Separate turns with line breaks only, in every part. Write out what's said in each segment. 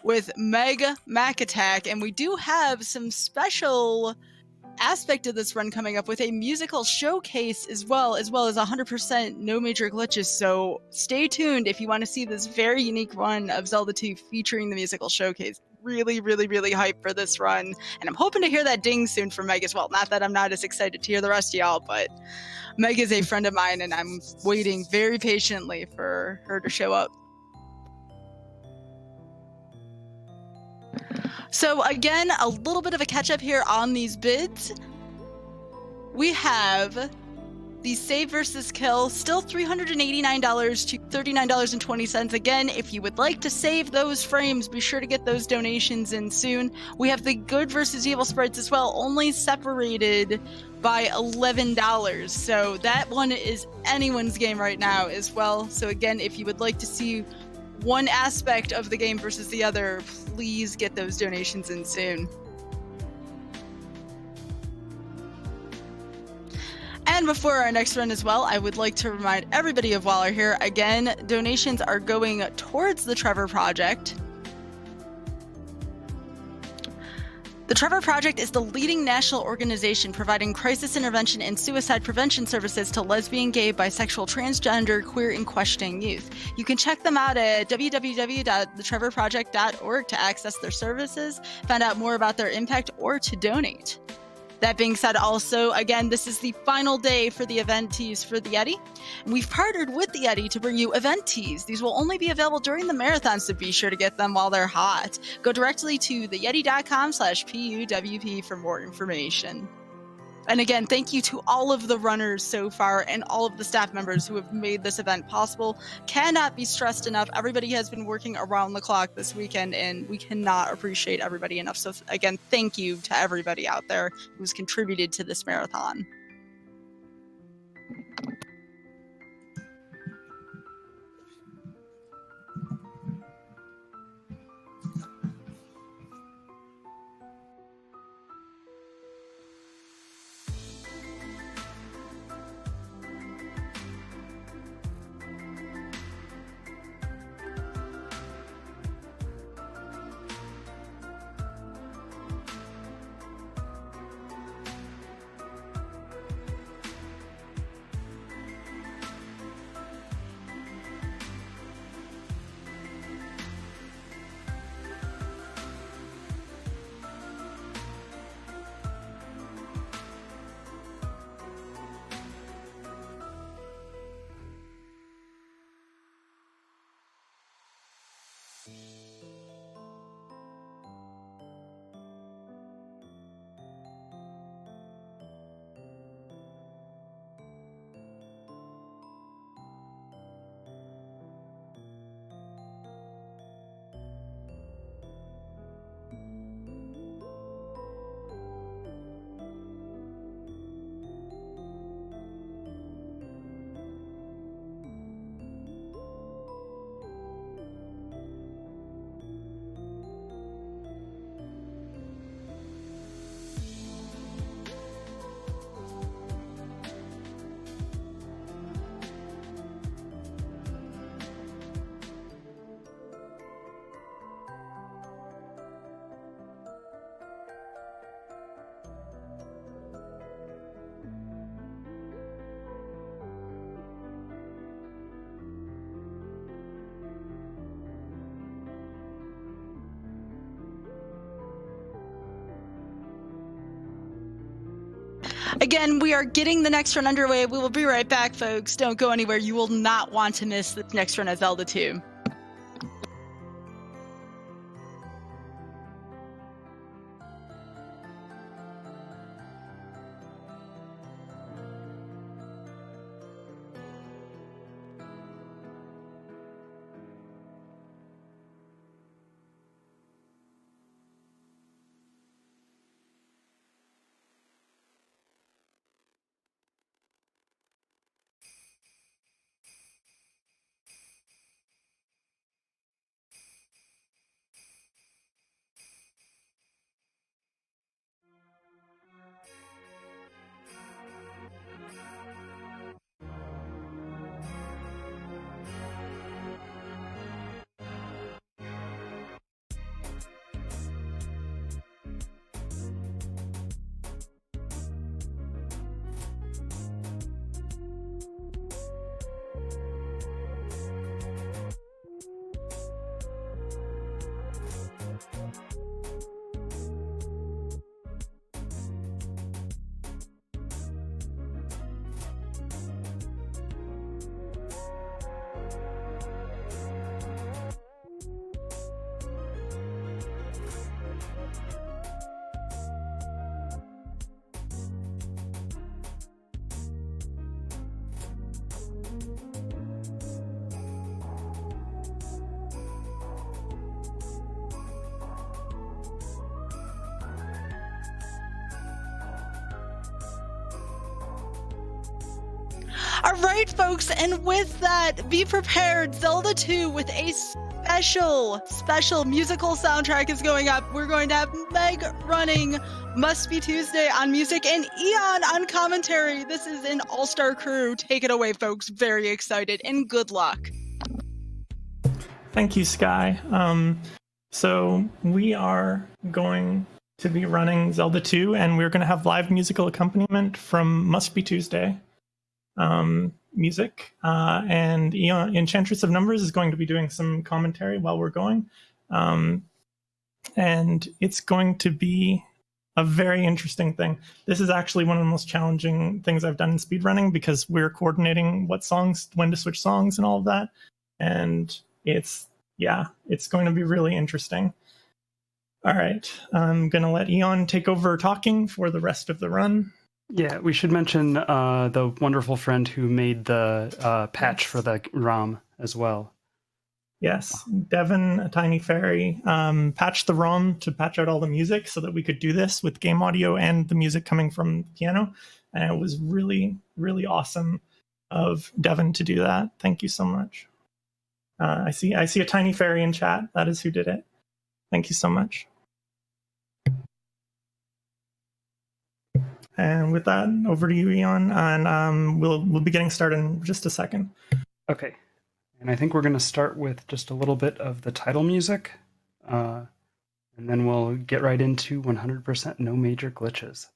with Mega Mac Attack, and we do have some special aspect of this run coming up with a musical showcase as well as 100% no major glitches. So stay tuned if you want to see this very unique run of Zelda 2 featuring the musical showcase. Really, really, really hyped for this run, and I'm hoping to hear that ding soon from Meg as well. Not that I'm not as excited to hear the rest of y'all, but Meg is a friend of mine, and I'm waiting very patiently for her to show up. So again, a little bit of a catch up here on these bids. We have the save versus kill, still $389 to $39.20. Again, if you would like to save those frames, be sure to get those donations in soon. We have the good versus evil spreads as well, only separated by $11. So that one is anyone's game right now as well. So again, if you would like to see one aspect of the game versus the other, please get those donations in soon. And before our next run as well, I would like to remind everybody of while we're here, again, donations are going towards the Trevor Project. The Trevor Project is the leading national organization providing crisis intervention and suicide prevention services to lesbian, gay, bisexual, transgender, queer, and questioning youth. You can check them out at www.thetrevorproject.org to access their services, find out more about their impact, or to donate. That being said, also, again, this is the final day for the event tees for the Yeti. We've partnered with the Yeti to bring you event tees. These will only be available during the marathon, so be sure to get them while they're hot. Go directly to theyeti.com/PUWP for more information. And again, thank you to all of the runners so far and all of the staff members who have made this event possible. Cannot be stressed enough. Everybody has been working around the clock this weekend, and we cannot appreciate everybody enough. So again, thank you to everybody out there who's contributed to this marathon. Again, we are getting the next run underway. We will be right back, folks. Don't go anywhere. You will not want to miss the next run of Zelda 2. All right, folks, and with that, be prepared. Zelda 2 with a special musical soundtrack is going up. We're going to have Meg running Must Be Tuesday on music and Eon on commentary. This is an all-star crew. Take it away, folks. Very excited, and good luck.
Thank you, Sky. So we are going to be running Zelda 2, and we're going to have live musical accompaniment from Must Be Tuesday music. And Eon, Enchantress of Numbers is going to be doing some commentary while we're going. And it's going to be a very interesting thing. This is actually one of the most challenging things I've done in speedrunning because we're coordinating what songs, when to switch songs and all of that. And it's going to be really interesting. All right, I'm going to let Eon take over talking for the rest of the run.
Yeah, we should mention the wonderful friend who made the patch for the ROM as well.
Yes, Devin, a tiny fairy, patched the ROM to patch out all the music so that we could do this with game audio and the music coming from the piano. And it was really, really awesome of Devin to do that. Thank you so much. I see a tiny fairy in chat. That is who did it. Thank you so much. And with that, over to you, Eon, and we'll be getting started in just a second.
Okay, and I think we're going to start with just a little bit of the title music, and then we'll get right into 100% no major glitches.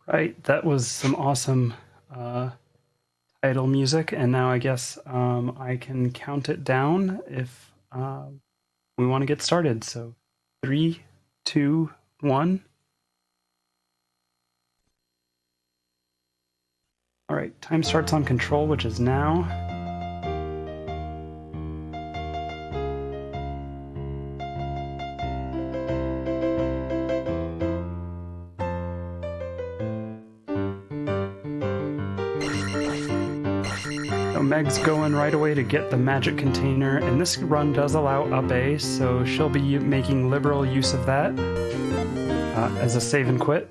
All right, that was some awesome title music, and now I guess I can count it down if we want to get started. So 3, 2, 1. All right, time starts on control, which is now. Meg's going right away to get the magic container, and this run does allow up A, so she'll be making liberal use of that as a save and quit.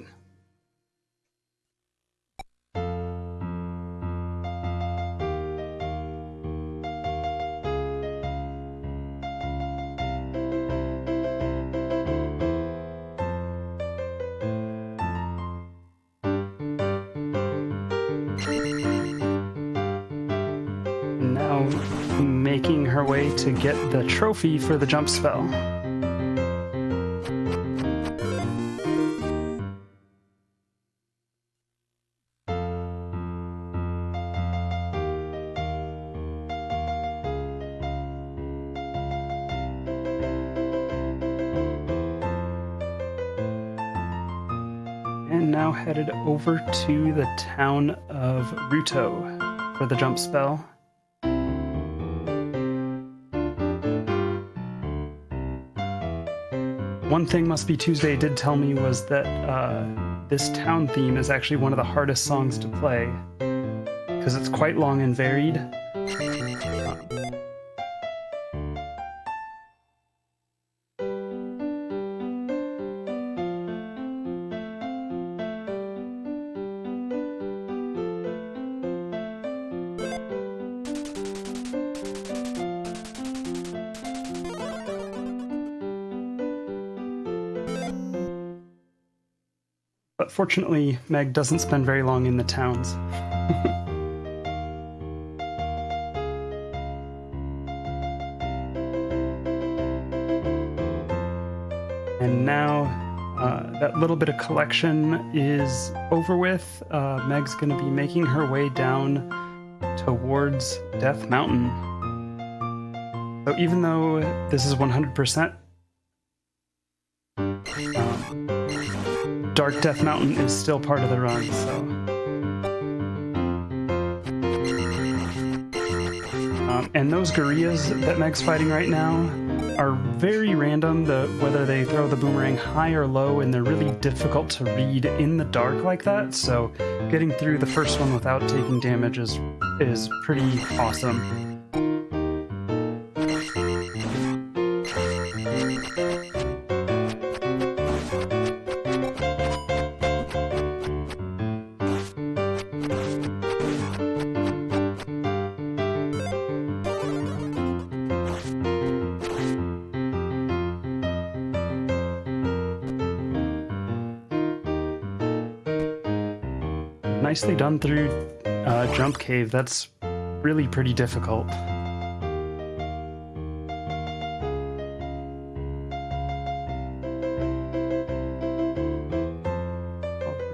Now making her way to get the trophy for the jump spell. And now headed over to the town of Ruto for the jump spell. One thing Must Be Tuesday did tell me was that this town theme is actually one of the hardest songs to play because it's quite long and varied. But fortunately, Meg doesn't spend very long in the towns. And now that little bit of collection is over with. Meg's going to be making her way down towards Death Mountain. So even though this is 100%, Dark Death Mountain is still part of the run, so... and those gorillas that Meg's fighting right now are very random, whether they throw the boomerang high or low, and they're really difficult to read in the dark like that, so getting through the first one without taking damage is pretty awesome. Nicely done through Jump Cave. That's really pretty difficult.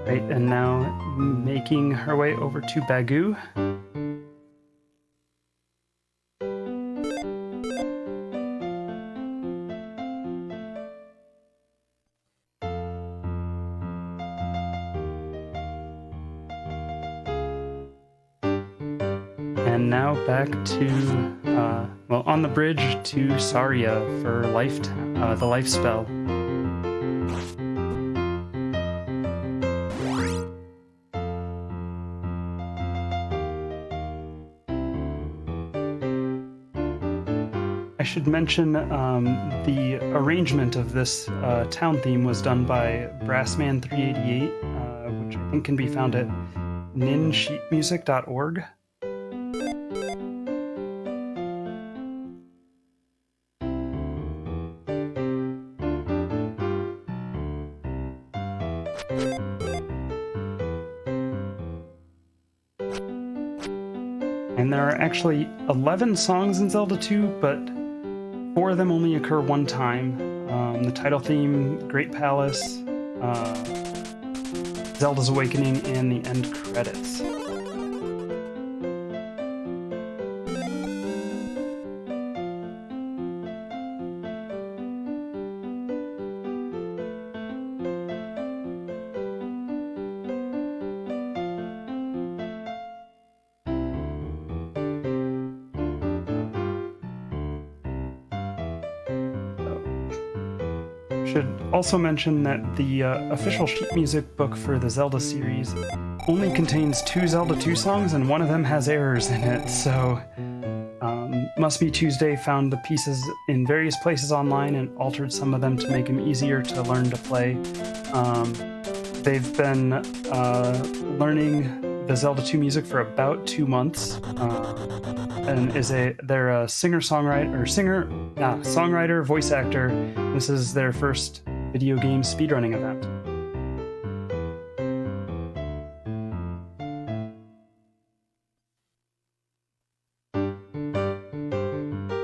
Alright, and now making her way over to Bagoo. And now back to, on the bridge to Saria for the life spell. I should mention the arrangement of this town theme was done by Brassman388, which I think can be found at ninsheetmusic.org. And there are actually 11 songs in Zelda 2, but 4 of them only occur one time. The title theme, Great Palace, Zelda's Awakening, and the end credits. Should also mention that the official sheet music book for the Zelda series only contains 2 Zelda 2 songs, and one of them has errors in it, so Must Be Tuesday found the pieces in various places online and altered some of them to make them easier to learn to play. They've been learning the Zelda 2 music for about 2 months, and they're a songwriter, voice actor. This is their first video game speedrunning event.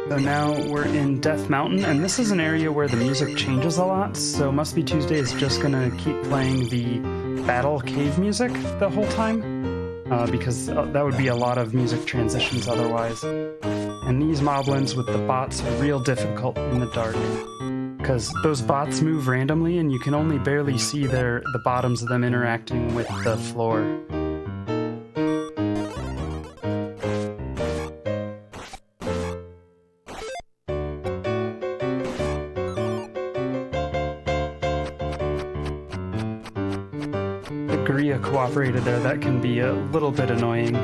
So now we're in Death Mountain, and this is an area where the music changes a lot, so Must Be Tuesday is just gonna keep playing the battle cave music the whole time, because that would be a lot of music transitions otherwise. And these moblins with the bots are real difficult in the dark, because those bots move randomly and you can only barely see the bottoms of them interacting with the floor. The Guria cooperated there, that can be a little bit annoying.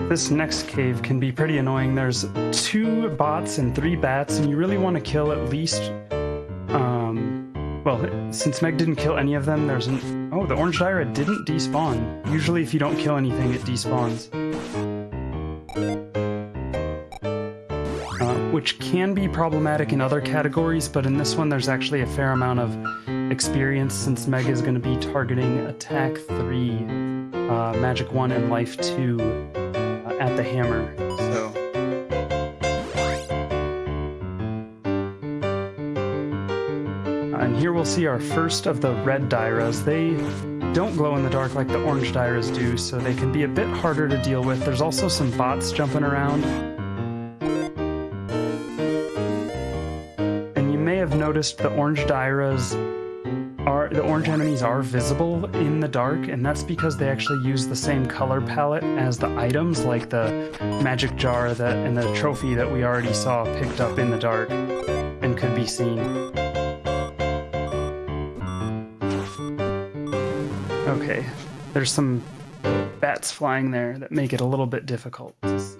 This next cave can be pretty annoying. There's 2 bots and 3 bats, and you really want to kill at least... well, since Meg didn't kill any of them, there's oh, the orange Dyra didn't despawn. Usually if you don't kill anything, it despawns. which can be problematic in other categories, but in this one there's actually a fair amount of experience since Meg is going to be targeting attack 3, magic 1, and life 2 at the hammer. So and here we'll see our first of the red Dairas. They don't glow in the dark like the orange Dairas do, so they can be a bit harder to deal with. There's also some bots jumping around. And you may have noticed the orange enemies are visible in the dark, and that's because they actually use the same color palette as the items, like the magic jar and the trophy that we already saw picked up in the dark and could be seen. Okay, there's some bats flying there that make it a little bit difficult to see.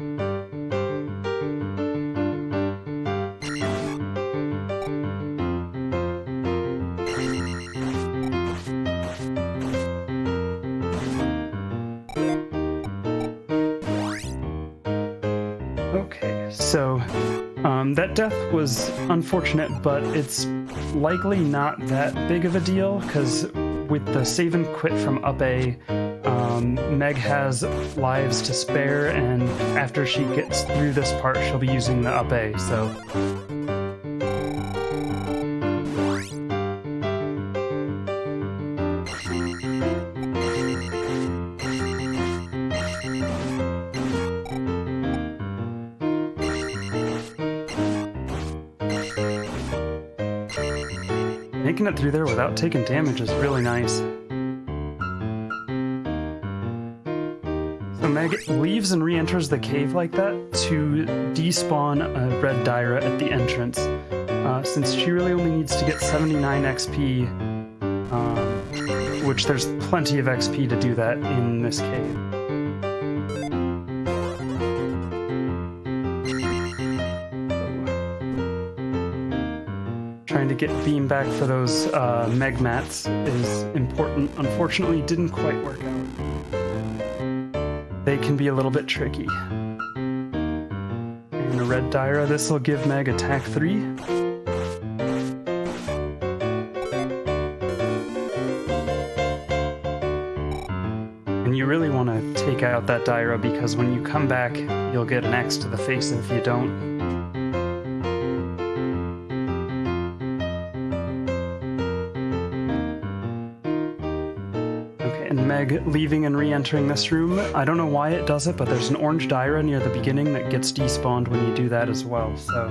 Okay, so that death was unfortunate, but it's likely not that big of a deal, because with the save and quit from up A, Meg has lives to spare, and after she gets through this part, she'll be using the up A, so... Making it through there without taking damage is really nice. So Meg leaves and re-enters the cave like that to despawn a red Daira at the entrance. Since she really only needs to get 79 XP, which there's plenty of XP to do that in this cave. Trying to get beam back for those Meg mats is important. Unfortunately, didn't quite work out. They can be a little bit tricky. And a red Daira, this will give Meg attack 3. And you really want to take out that Daira, because when you come back, you'll get an X to the face if you don't. And Meg leaving and re-entering this room. I don't know why it does it, but there's an orange Daira near the beginning that gets despawned when you do that as well, so...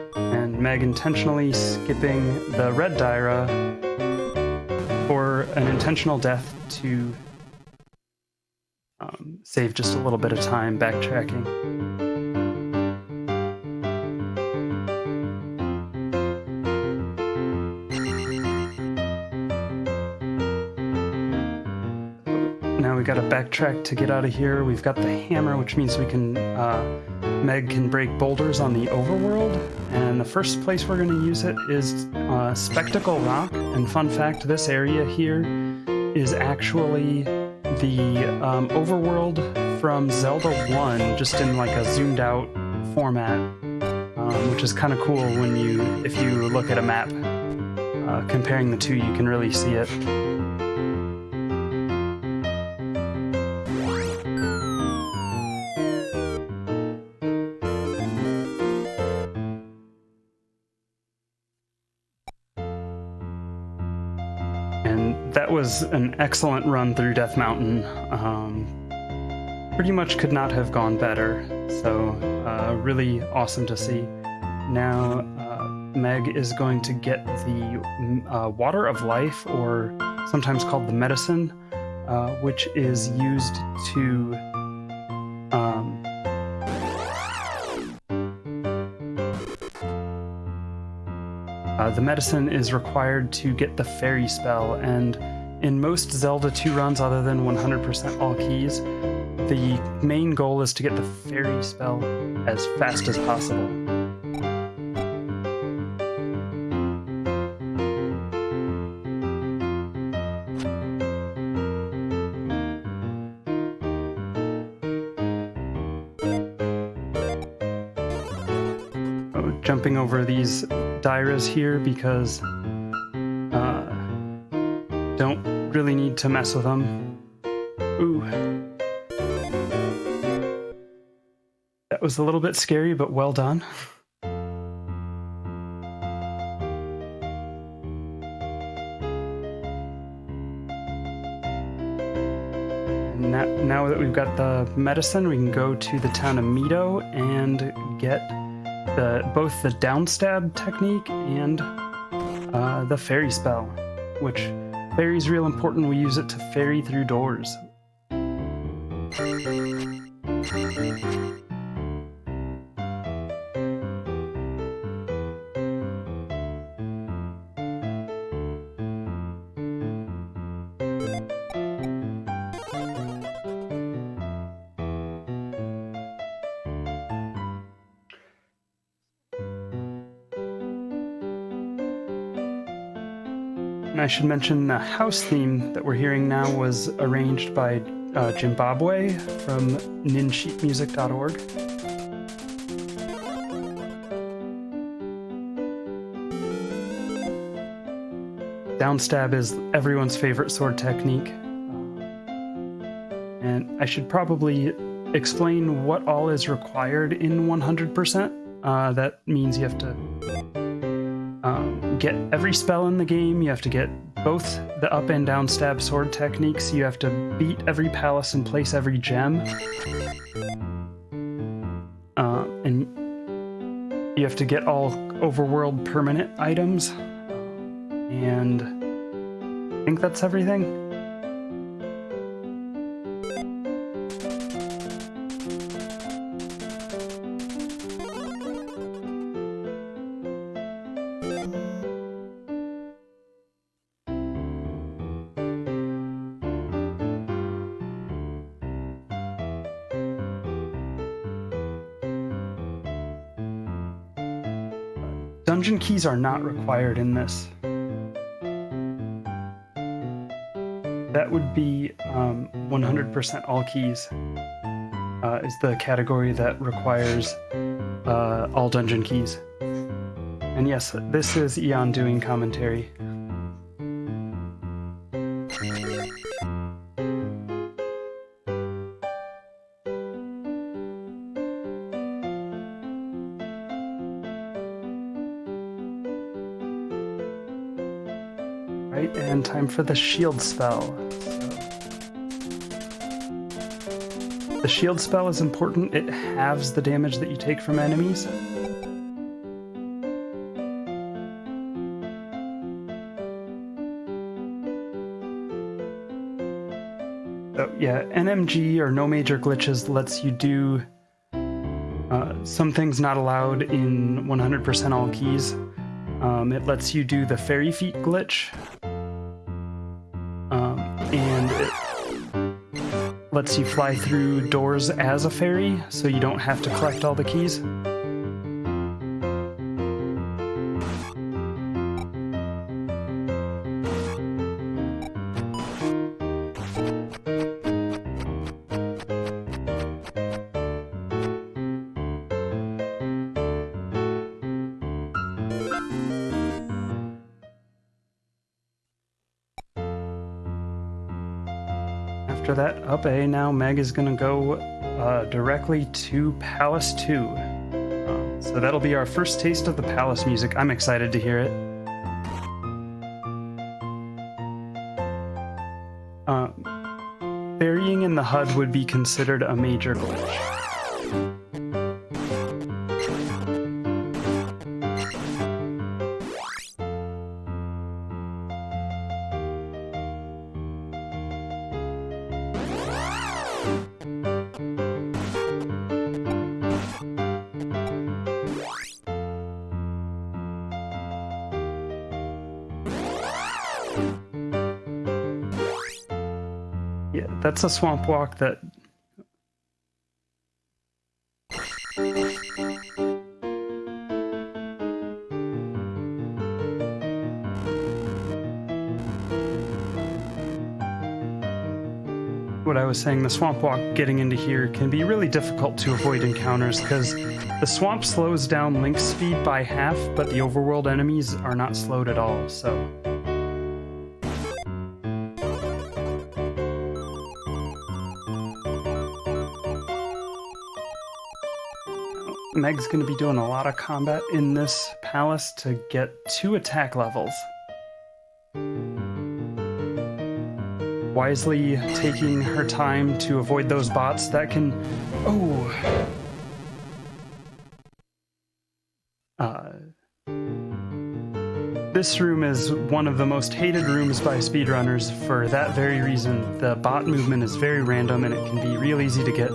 And Meg intentionally skipping the red Daira for an intentional death to save just a little bit of time backtracking. Now we gotta backtrack to get out of here. We've got the hammer, which means we can, Meg can break boulders on the overworld. And the first place we're gonna use it is Spectacle Rock. And fun fact, this area here is actually the overworld from Zelda 1, just in like a zoomed out format, which is kind of cool when if you look at a map, comparing the two, you can really see it. And that was an excellent run through Death Mountain. Pretty much could not have gone better, so really awesome to see. Now Meg is going to get the Water of Life, or sometimes called the Medicine, which is used to the medicine is required to get the fairy spell, and in most Zelda 2 runs other than 100% all keys, the main goal is to get the fairy spell as fast as possible. jumping over these dairas here because don't really need to mess with them. Ooh. That was a little bit scary, but well done. And now that we've got the medicine, we can go to the town of Mito and get both the downstab technique and the fairy spell, which fairy is real important. We use it to fairy through doors. And I should mention the house theme that we're hearing now was arranged by Zimbabwe from ninsheetmusic.org. Downstab is everyone's favorite sword technique. And I should probably explain what all is required in 100%. That means you have to get every spell in the game, you have to get both the up and down stab sword techniques, you have to beat every palace and place every gem, and you have to get all overworld permanent items, and I think that's everything. Dungeon keys are not required in this. That would be 100% all keys is the category that requires all dungeon keys. And yes, this is Eon doing commentary. Right, and time for the shield spell. The shield spell is important. It halves the damage that you take from enemies. So yeah, NMG or no major glitches lets you do some things not allowed in 100% all keys. It lets you do the fairy feet glitch. And it lets you fly through doors as a fairy, so you don't have to collect all the keys. After that up A, now Meg is going to go directly to Palace 2. So that'll be our first taste of the Palace music. I'm excited to hear it. Burying in the HUD would be considered a major glitch. Yeah, that's a swamp walk that... what I was saying, the swamp walk getting into here can be really difficult to avoid encounters because the swamp slows down Link's speed by half, but the overworld enemies are not slowed at all, so... Meg's going to be doing a lot of combat in this palace to get 2 attack levels. Wisely taking her time to avoid those bots that can... Oh! This room is one of the most hated rooms by speedrunners for that very reason. The bot movement is very random and it can be real easy to get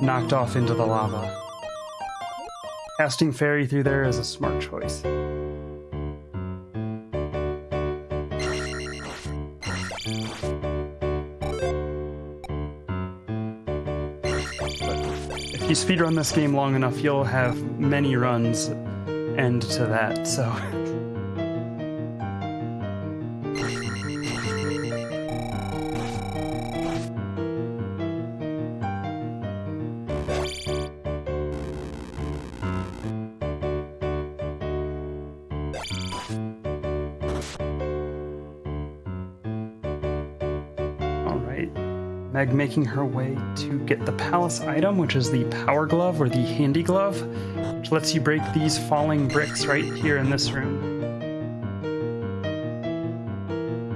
knocked off into the lava. Casting Fairy through there is a smart choice. If you speedrun this game long enough, you'll have many runs end to that, so... Meg making her way to get the palace item, which is the Power Glove or the Handy Glove, which lets you break these falling bricks right here in this room.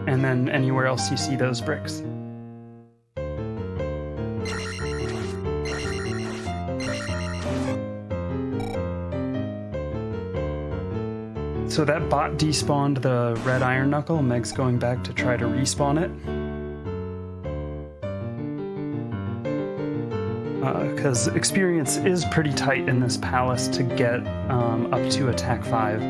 And then anywhere else you see those bricks. So that bot despawned the red iron knuckle. Meg's going back to try to respawn it. Because experience is pretty tight in this palace to get up to attack 5.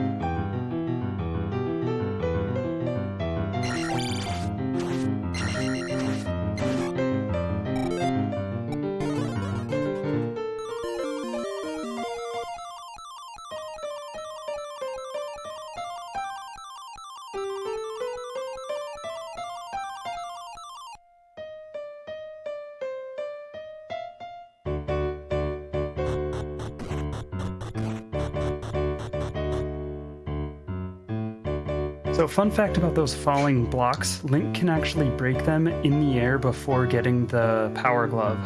So fun fact about those falling blocks, Link can actually break them in the air before getting the Power Glove.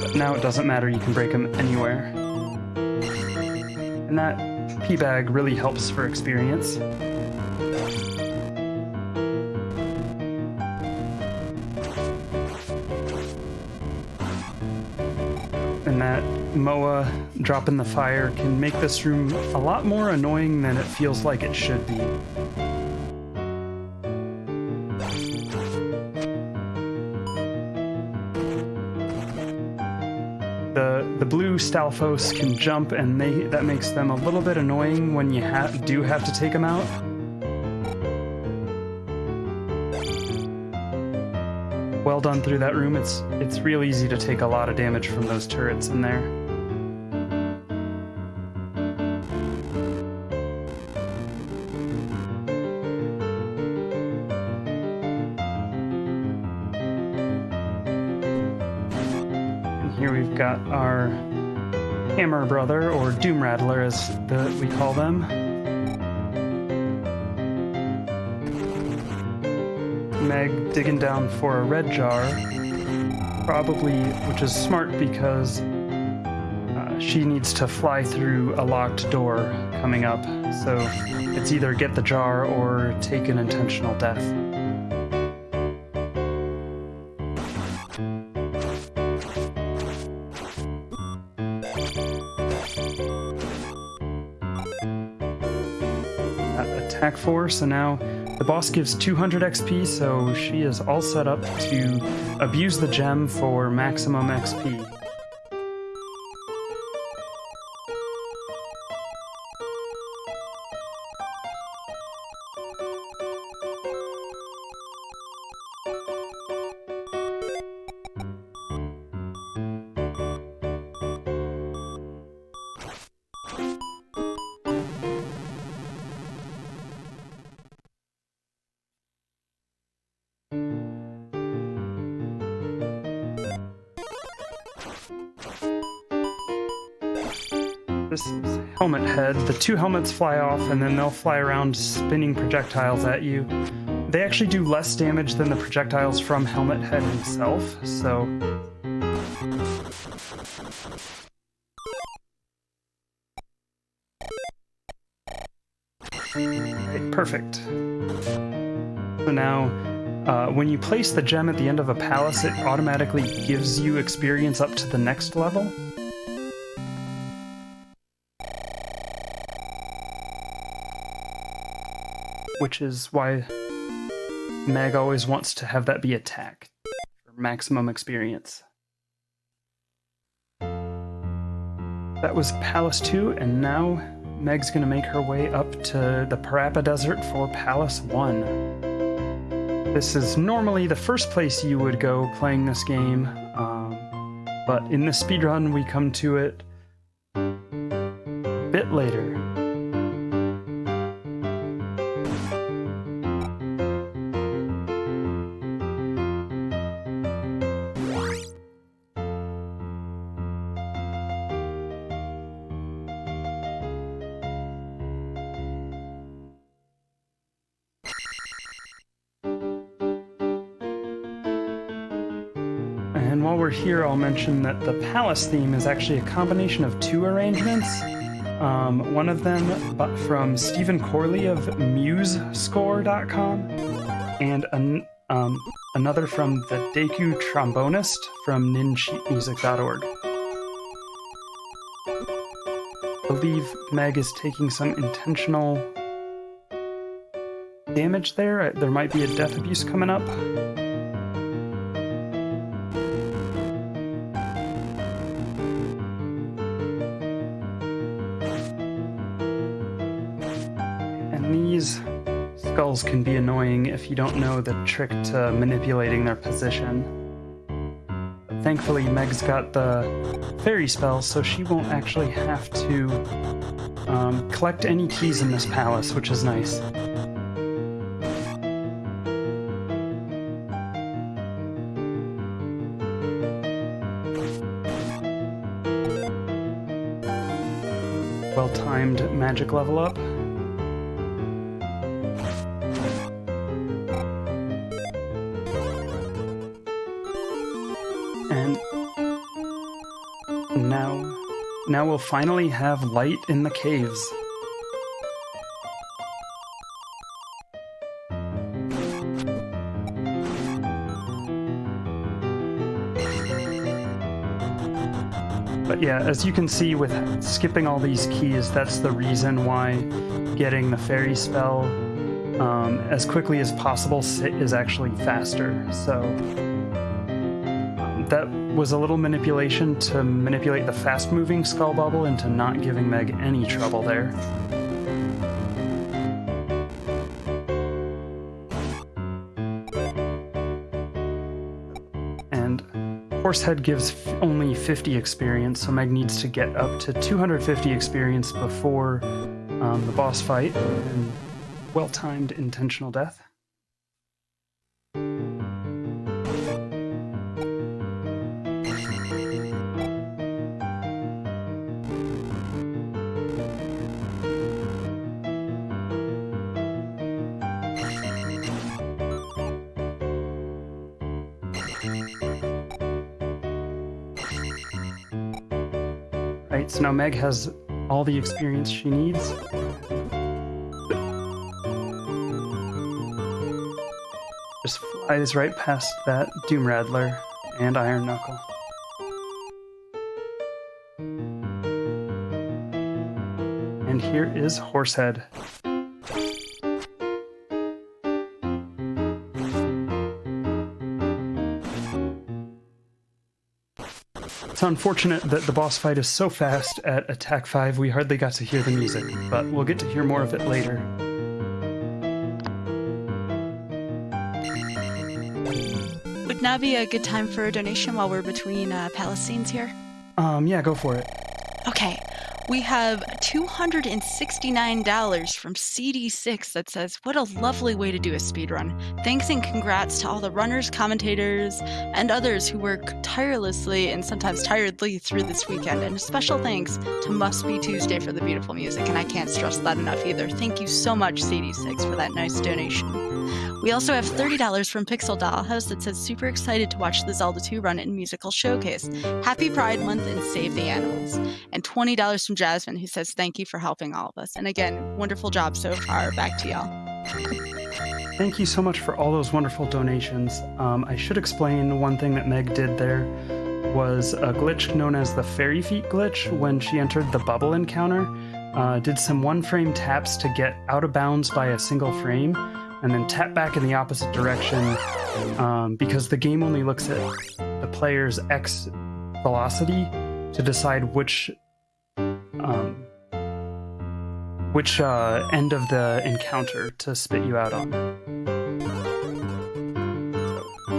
But now it doesn't matter, you can break them anywhere. And that P-Bag really helps for experience. And that Moa dropping the fire can make this room a lot more annoying than it feels like it should be. The blue Stalfos can jump, and that makes them a little bit annoying when you do have to take them out. Well done through that room. It's real easy to take a lot of damage from those turrets in there. Here we've got our Hammer Brother, or Doom Rattler as we call them. Meg digging down for a red jar, probably, which is smart because she needs to fly through a locked door coming up, so it's either get the jar or take an intentional death. Attack 4, so now the boss gives 200 XP, so she is all set up to abuse the gem for maximum XP. This is Helmet Head. The two helmets fly off, and then they'll fly around spinning projectiles at you. They actually do less damage than the projectiles from Helmet Head himself, so... Right, perfect. So now, when you place the gem at the end of a palace, it automatically gives you experience up to the next level. Which is why Meg always wants to have that be attack for maximum experience. That was Palace 2, and now Meg's gonna make her way up to the PUWP Desert for Palace 1. This is normally the first place you would go playing this game, but in the speedrun we come to it a bit later. And while we're here, I'll mention that the palace theme is actually a combination of two arrangements. One of them from Stephen Corley of musescore.com, and another from the Deku Trombonist from ninsheetmusic.org. I believe Meg is taking some intentional damage there. There might be a death abuse coming up. These skulls can be annoying if you don't know the trick to manipulating their position. But thankfully, Meg's got the fairy spell, so she won't actually have to collect any keys in this palace, which is nice. Well-timed magic level up. Now we'll finally have light in the caves. But yeah, as you can see with skipping all these keys, that's the reason why getting the fairy spell as quickly as possible is actually faster. So that was a little manipulation to manipulate the fast-moving skull bubble into not giving Meg any trouble there. And Horsehead gives only 50 experience, so Meg needs to get up to 250 experience before the boss fight, and well-timed intentional death. Right, so now Meg has all the experience she needs. Just flies right past that Doom Rattler and Iron Knuckle. And here is Horsehead. It's unfortunate that the boss fight is so fast at Attack 5 we hardly got to hear the music, but we'll get to hear more of it later.
Would now be a good time for a donation while we're between palace scenes here?
Yeah, go for it.
Okay. We have $269 from CD6 that says, "What a lovely way to do a speedrun. Thanks and congrats to all the runners, commentators, and others who work tirelessly and sometimes tiredly through this weekend. And a special thanks to Must Be Tuesday for the beautiful music." And I can't stress that enough either. Thank you so much, CD6, for that nice donation. We also have $30 from Pixel Dollhouse that says, "Super excited to watch the Zelda 2 run in Musical Showcase. Happy Pride Month and save the animals." And $20 from Jasmine, who says, "Thank you for helping all of us." And again, wonderful job so far. Back to y'all.
Thank you so much for all those wonderful donations. I should explain one thing that Meg did there was a glitch known as the fairy feet glitch when she entered the bubble encounter. Did some one-frame taps to get out of bounds by a single frame, and then tap back in the opposite direction because the game only looks at the player's X velocity to decide which end of the encounter to spit you out on.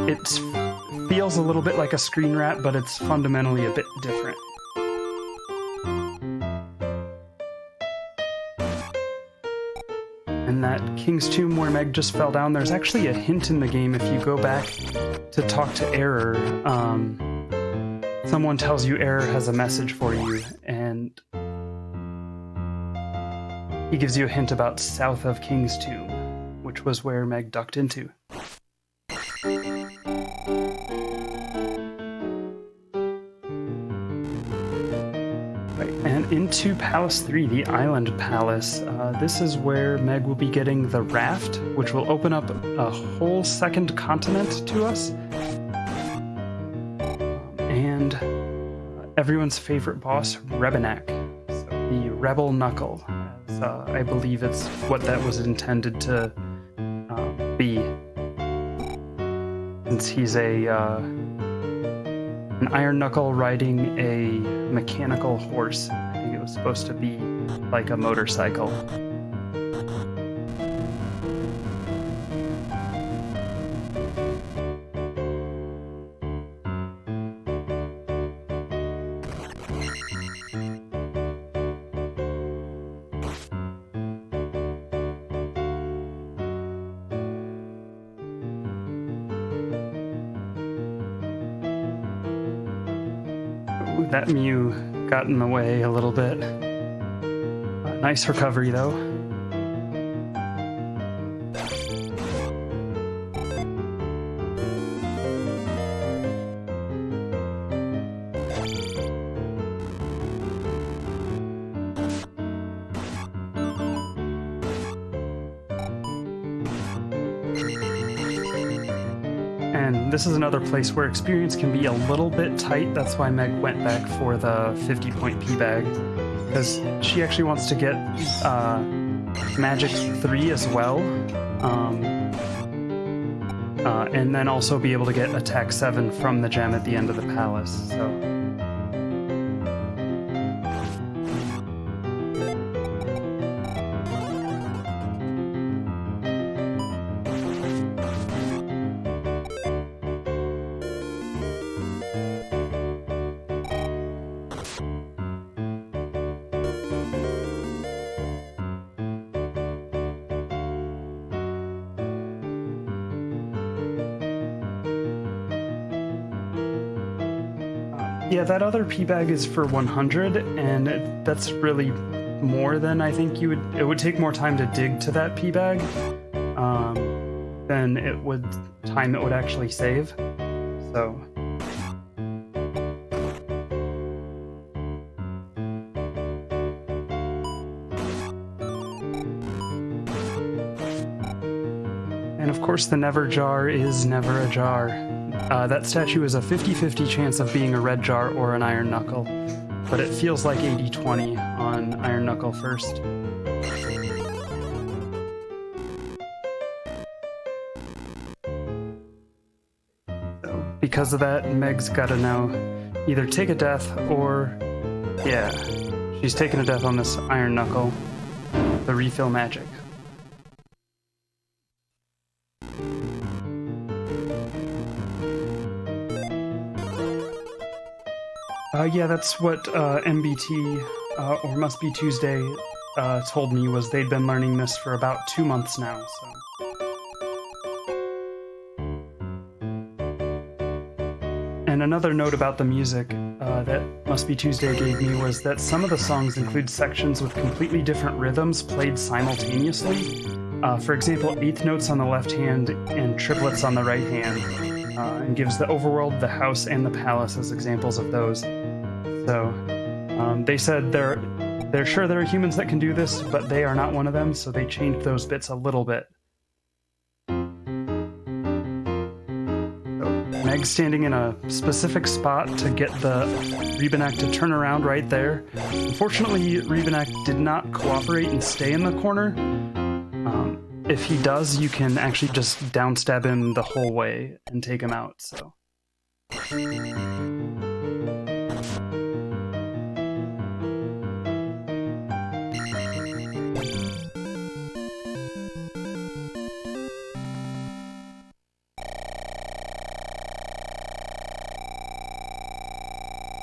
It feels a little bit like a screen wrap, but it's fundamentally a bit different. And that King's Tomb where Meg just fell down, there's actually a hint in the game if you go back to talk to Error. Someone tells you Error has a message for you, and he gives you a hint about south of King's Tomb, which was where Meg ducked into. And into Palace 3, the Island Palace. This is where Meg will be getting the raft, which will open up a whole second continent to us. And everyone's favorite boss, Rebenak. So the Rebel Knuckle, as I believe it's what that was intended to be. Since he's an iron knuckle riding a mechanical horse. I think it was supposed to be like a motorcycle. That Mew got in the way a little bit. Nice recovery, though. And this is another place where experience can be a little bit tight. That's why Meg went back for the 50-point P-bag, because she actually wants to get Magic 3 as well, and then also be able to get Attack 7 from the gem at the end of the palace. So. Yeah, that other P-bag is for 100, and that's really more than I think you would... It would take more time to dig to that P-bag than it would time it would actually save. So... And of course the Never Jar is never a jar. That statue is a 50-50 chance of being a red jar or an iron knuckle, but it feels like 80-20 on iron knuckle first. So, because of that, Meg's gotta now either take a death or... yeah, she's taking a death on this iron knuckle, the refill magic. Yeah, that's what MBT or Must Be Tuesday told me was they'd been learning this for about 2 months now, so. And another note about the music that Must Be Tuesday gave me was that some of the songs include sections with completely different rhythms played simultaneously. For example, eighth notes on the left hand and triplets on the right hand, and gives the overworld, the house, and the palace as examples of those. So they said they're sure there are humans that can do this, but they are not one of them, so they changed those bits a little bit. Meg's standing in a specific spot to get the Rebenek to turn around right there. Unfortunately, Rebenek did not cooperate and stay in the corner. If he does, you can actually just downstab him the whole way and take him out, so.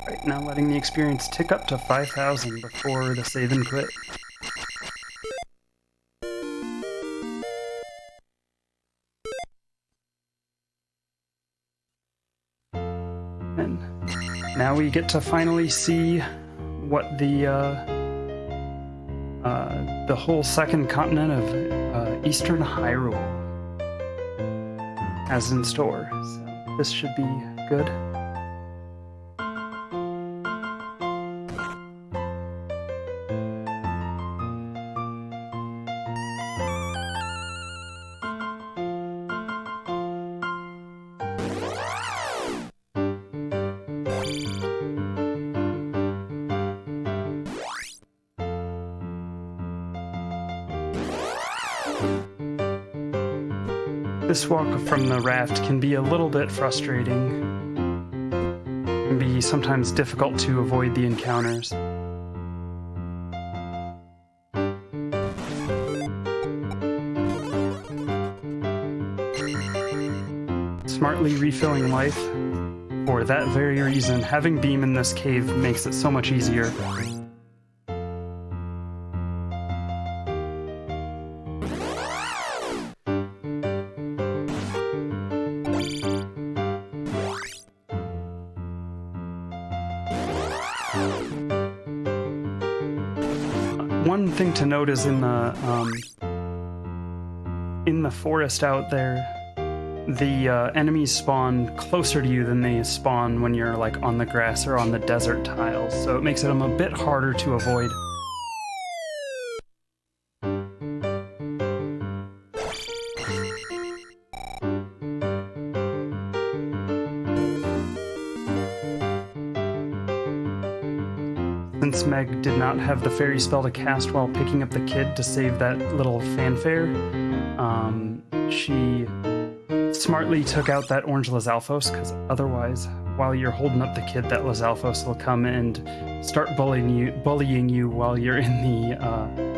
Right, now letting the experience tick up to 5,000 before the save and quit. And now we get to finally see what the whole second continent of Eastern Hyrule has in store. So this should be good. This walk from the raft can be a little bit frustrating. It can be sometimes difficult to avoid the encounters. Smartly refilling life. For that very reason, having Beam in this cave makes it so much easier. One thing to note is in the forest out there, the enemies spawn closer to you than they spawn when you're like on the grass or on the desert tiles, so it makes them a bit harder to avoid. Since Meg did not have the fairy spell to cast while picking up the kid to save that little fanfare, she smartly took out that orange Lizalfos, because otherwise, while you're holding up the kid, that Lizalfos will come and start bullying you while you're in the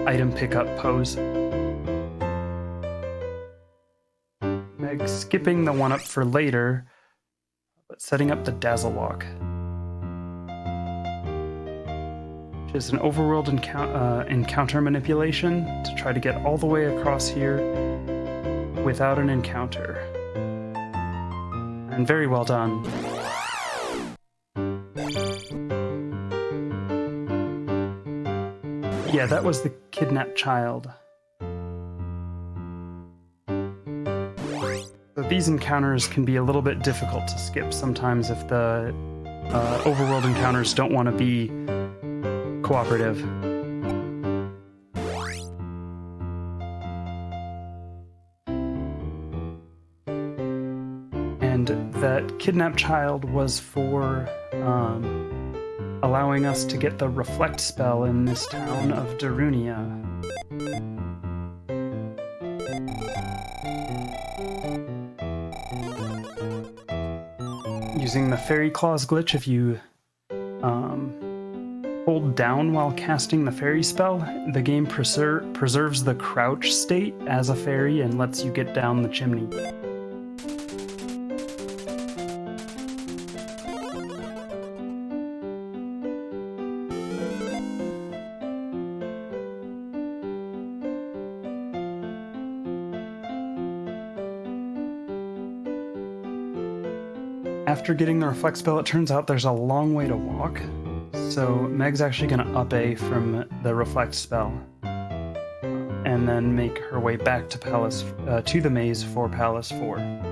item pickup pose. Meg skipping the one-up for later, but setting up the Dazzle Walk. Is an overworld encounter manipulation to try to get all the way across here without an encounter. And very well done. Yeah, that was the kidnapped child. So these encounters can be a little bit difficult to skip sometimes if the overworld encounters don't want to be cooperative. And that kidnapped child was for allowing us to get the reflect spell in this town of Darunia. Using the fairy claws glitch, if you hold down while casting the fairy spell, the game preserves the crouch state as a fairy and lets you get down the chimney. after getting the reflect spell, it turns out there's a long way to walk. So Meg's actually going to up A from the reflect spell, and then make her way back to to the maze for Palace 4.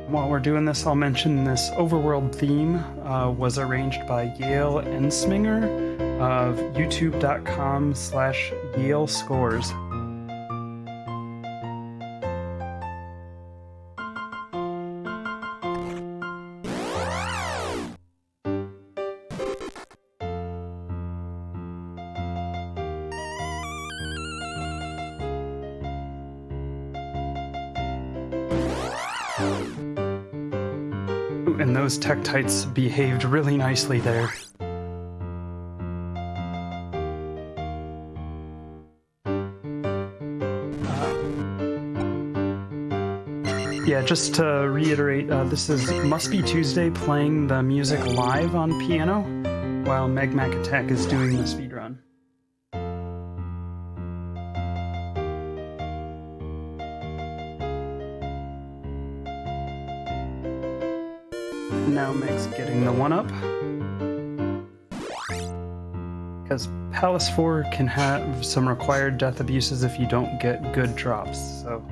While we're doing this, I'll mention this overworld theme was arranged by Yale Ensminger of youtube.com/Yale Scores. And those Tektites behaved really nicely there. Yeah, just to reiterate, this is Must Be Tuesday playing the music live on piano, while Meg Mac Attack is doing the speedrun. Now Meg's getting the 1-up. Because Palace 4 can have some required death abuses if you don't get good drops, so...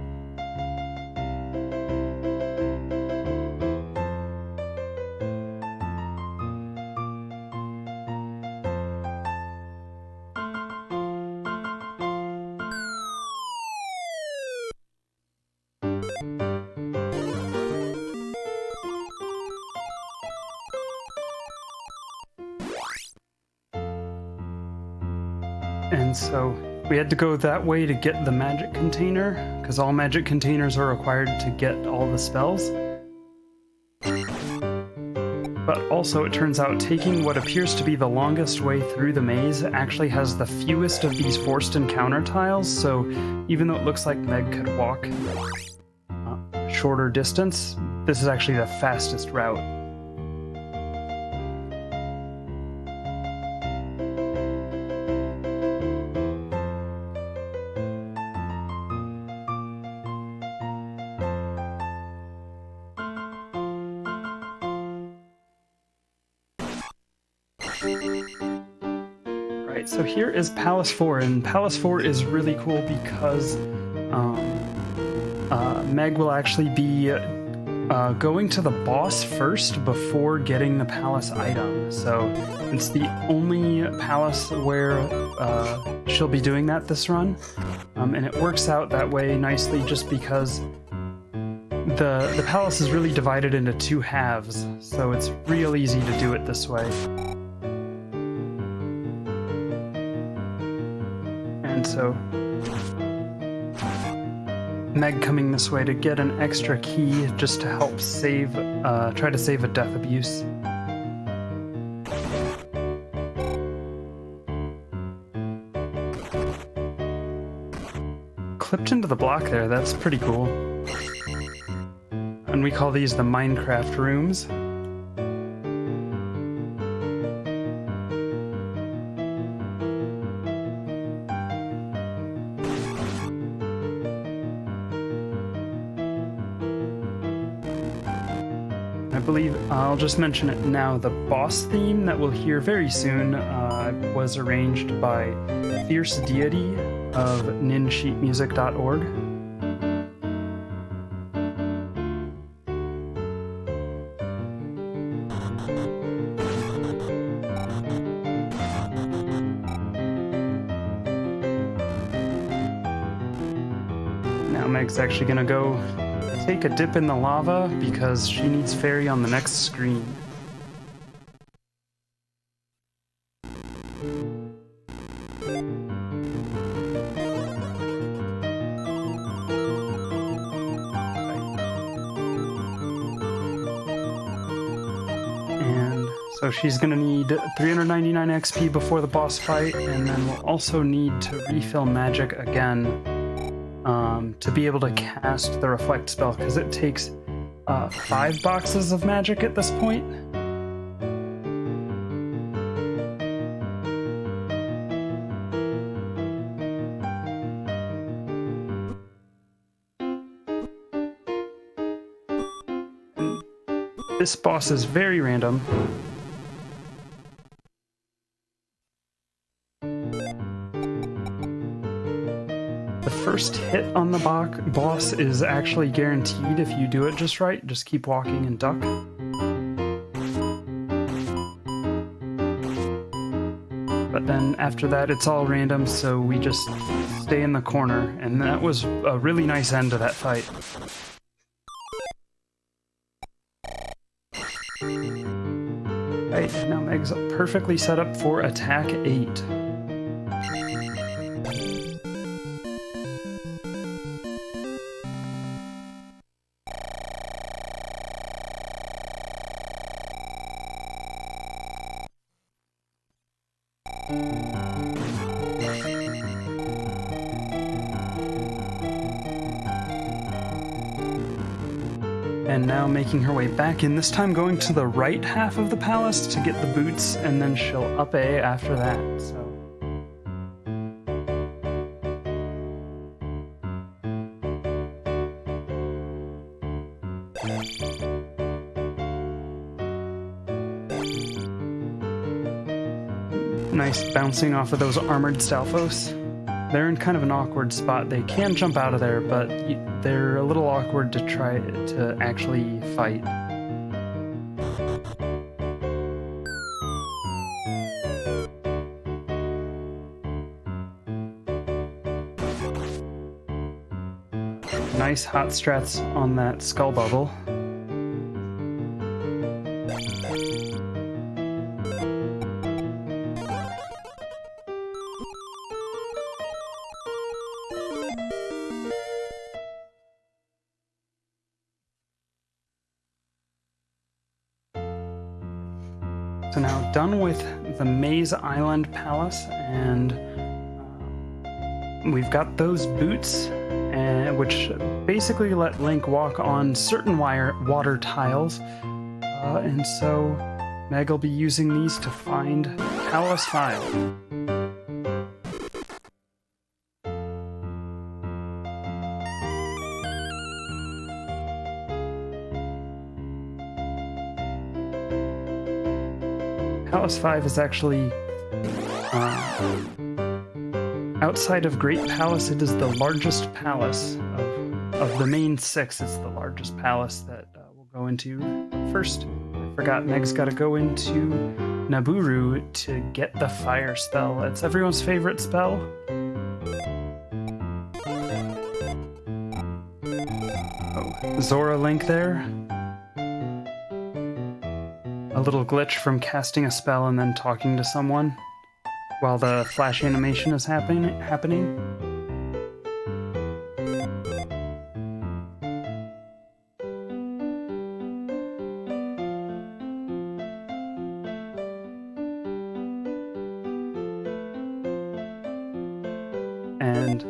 And so we had to go that way to get the magic container, because all magic containers are required to get all the spells. But also it turns out taking what appears to be the longest way through the maze actually has the fewest of these forced encounter tiles, so even though it looks like Meg could walk a shorter distance, this is actually the fastest route. Right, so here is Palace 4, and Palace 4 is really cool because Meg will actually be going to the boss first before getting the palace item. So it's the only palace where she'll be doing that this run, and it works out that way nicely just because the palace is really divided into two halves, so it's real easy to do it this way. And so Meg coming this way to get an extra key just to help save, try to save a death abuse. Clipped into the block there, that's pretty cool. And we call these the Minecraft rooms. I believe, I'll just mention it now, the boss theme that we'll hear very soon was arranged by Fierce Deity of ninsheetmusic.org. Now Meg's actually gonna go take a dip in the lava because she needs fairy on the next screen. So she's going to need 399 XP before the boss fight, and then we'll also need to refill magic again to be able to cast the reflect spell, because it takes 5 boxes of magic at this point. This boss is very random. The first hit on the boss is actually guaranteed if you do it just right. Just keep walking and duck. But then after that, it's all random, so we just stay in the corner. And that was a really nice end to that fight. Right, now Meg's perfectly set up for attack 8. And now making her way back in, this time going to the right half of the palace to get the boots, and then she'll up A after that, so... Nice bouncing off of those armored Stalfos. They're in kind of an awkward spot. They can jump out of there, but they're a little awkward to try to actually fight. Nice hot strats on that skull bubble. So now done with the Maze Island Palace, and we've got those boots, which basically let Link walk on certain water tiles, and so Meg will be using these to find Palace 5. Palace 5 is actually, outside of Great Palace, it is the largest palace of the main 6. It's the largest palace that we'll go into. First, I forgot, Meg's got to go into Naburu to get the fire spell. It's everyone's favorite spell. Oh, Zora Link there. A little glitch from casting a spell and then talking to someone while the flash animation is happening. And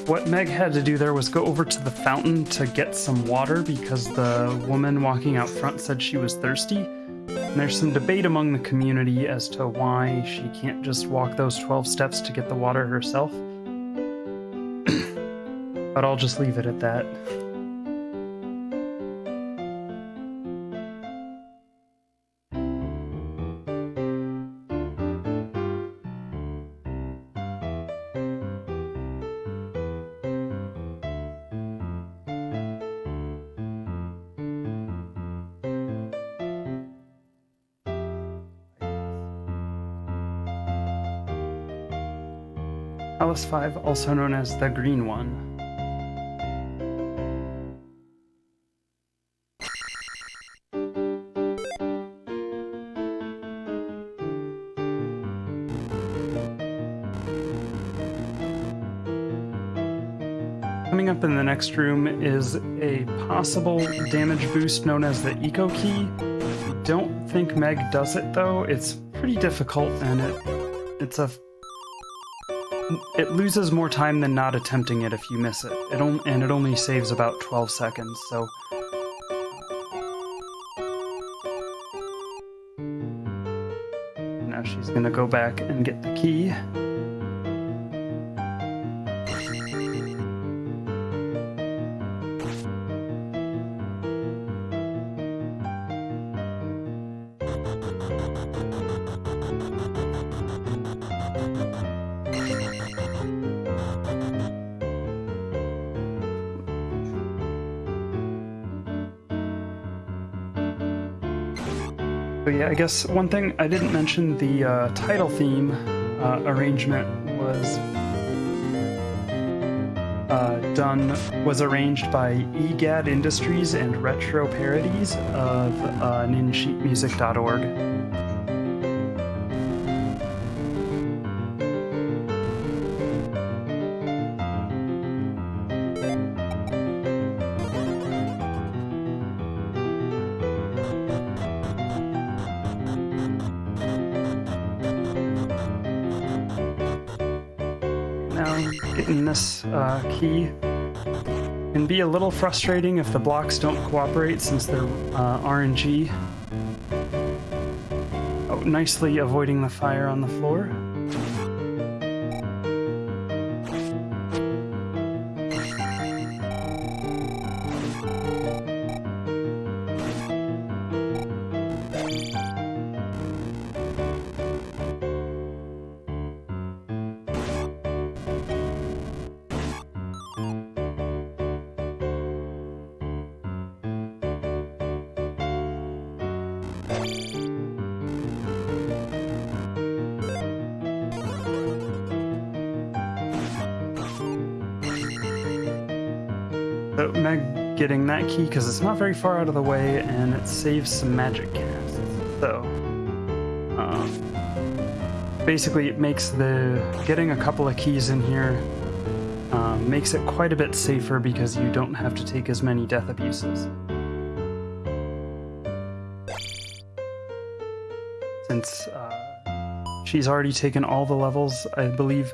what Meg had to do there was go over to the fountain to get some water because the woman walking out front said she was thirsty. And there's some debate among the community as to why she can't just walk those 12 steps to get the water herself. But I'll just leave it at that. Palace 5, also known as the Green One. Coming up in the next room is a possible damage boost known as the Eco Key. I don't think Meg does it though. It's pretty difficult, and it loses more time than not attempting it if you miss it. It only saves about 12 seconds, so now she's gonna go back and get the key. So yeah, I guess one thing I didn't mention, the title theme arrangement was arranged by EGAD Industries and Retro Parodies of ninsheetmusic.org. Getting this key can be a little frustrating if the blocks don't cooperate since they're RNG. Oh, nicely avoiding the fire on the floor. So Meg getting that key because it's not very far out of the way and it saves some magic casts. So basically it makes getting a couple of keys in here makes it quite a bit safer because you don't have to take as many death abuses. Since she's already taken all the levels I believe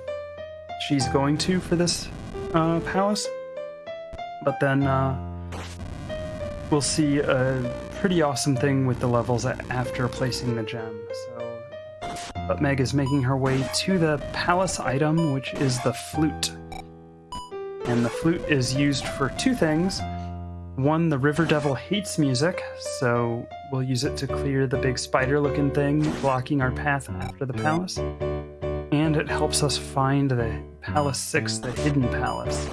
she's going to for this palace. But then we'll see a pretty awesome thing with the levels after placing the gem. But Meg is making her way to the palace item, which is the flute. And the flute is used for two things. One, the River Devil hates music, so we'll use it to clear the big spider-looking thing blocking our path after the palace. And it helps us find the Palace 6, the hidden palace.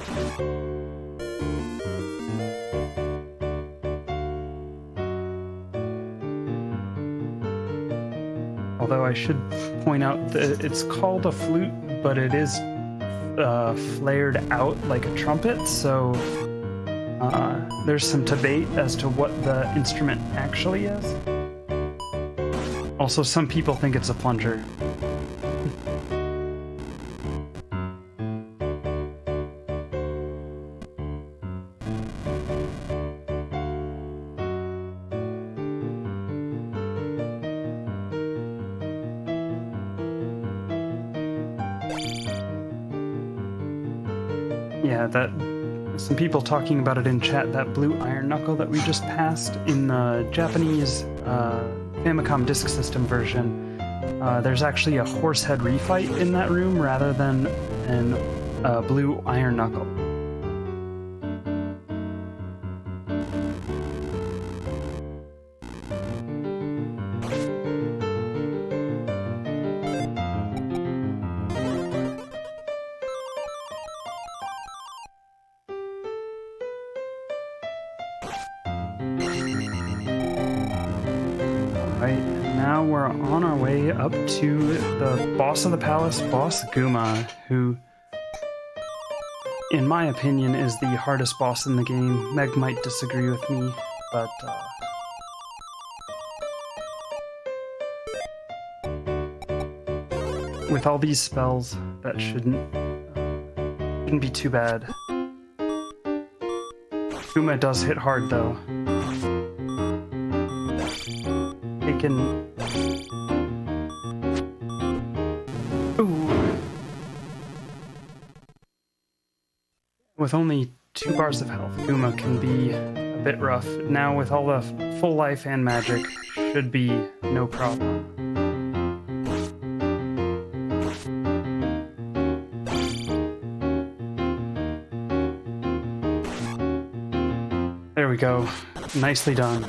Although I should point out that it's called a flute, but it is flared out like a trumpet, so there's some debate as to what the instrument actually is. Also, some people think it's a plunger. Yeah, some people talking about it in chat, that blue iron knuckle that we just passed in the Japanese Famicom Disk System version. There's actually a horse head refight in that room rather than a blue iron knuckle. Now we're on our way up to the boss of the palace, Boss Guma, who, in my opinion, is the hardest boss in the game. Meg might disagree with me, but with all these spells, that shouldn't be too bad. Guma does hit hard, though. Take can... Ooh. With only 2 bars of health, Guma can be a bit rough. Now with all the full life and magic, should be no problem. There we go. Nicely done.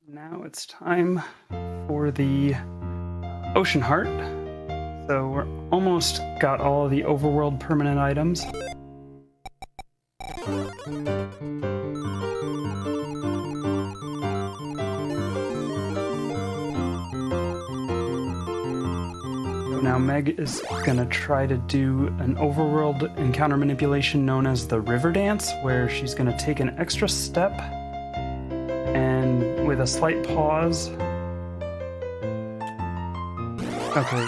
Now it's time for the Ocean Heart. So we're almost got all of the overworld permanent items. Now Meg is gonna try to do an overworld encounter manipulation known as the River Dance, where she's gonna take an extra step and with a slight pause. Okay.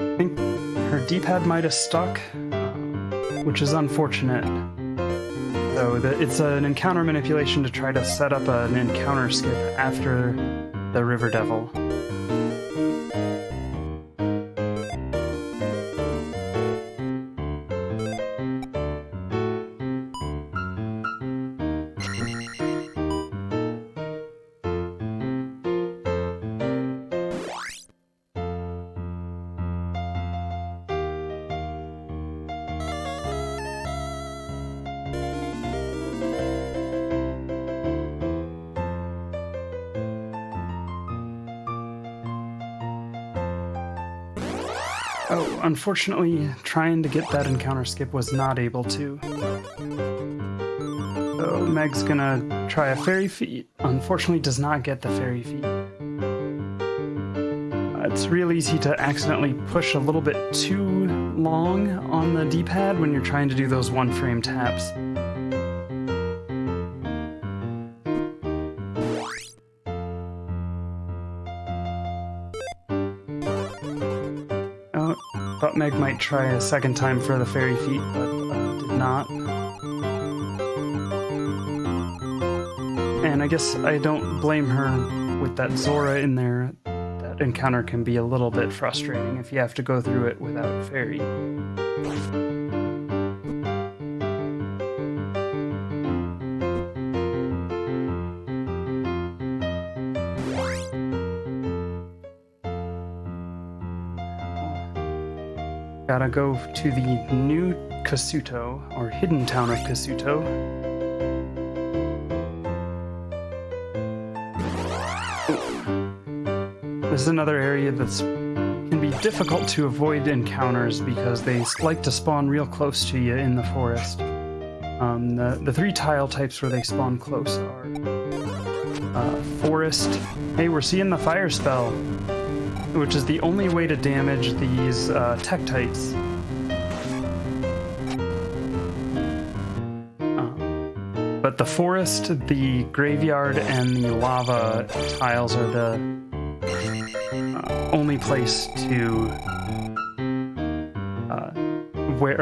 I think her D-pad might have stuck, which is unfortunate. So it's an encounter manipulation to try to set up an encounter skip after the River Devil. Oh, unfortunately, trying to get that encounter skip was not able to. So Meg's gonna try a fairy feat. Unfortunately, does not get the fairy feat. It's real easy to accidentally push a little bit too long on the D-pad when you're trying to do those one-frame taps. Thought Meg might try a second time for the fairy feat, but did not. And I guess I don't blame her with that Zora in there. That encounter can be a little bit frustrating if you have to go through it without fairy. Gotta go to the new Kasuto, or hidden town of Kasuto. This is another area that's can be difficult to avoid encounters because they like to spawn real close to you in the forest. The 3 tile types where they spawn close are forest. Hey, we're seeing the fire spell, which is the only way to damage these Tektites. But the forest, the graveyard, and the lava tiles are the only place to...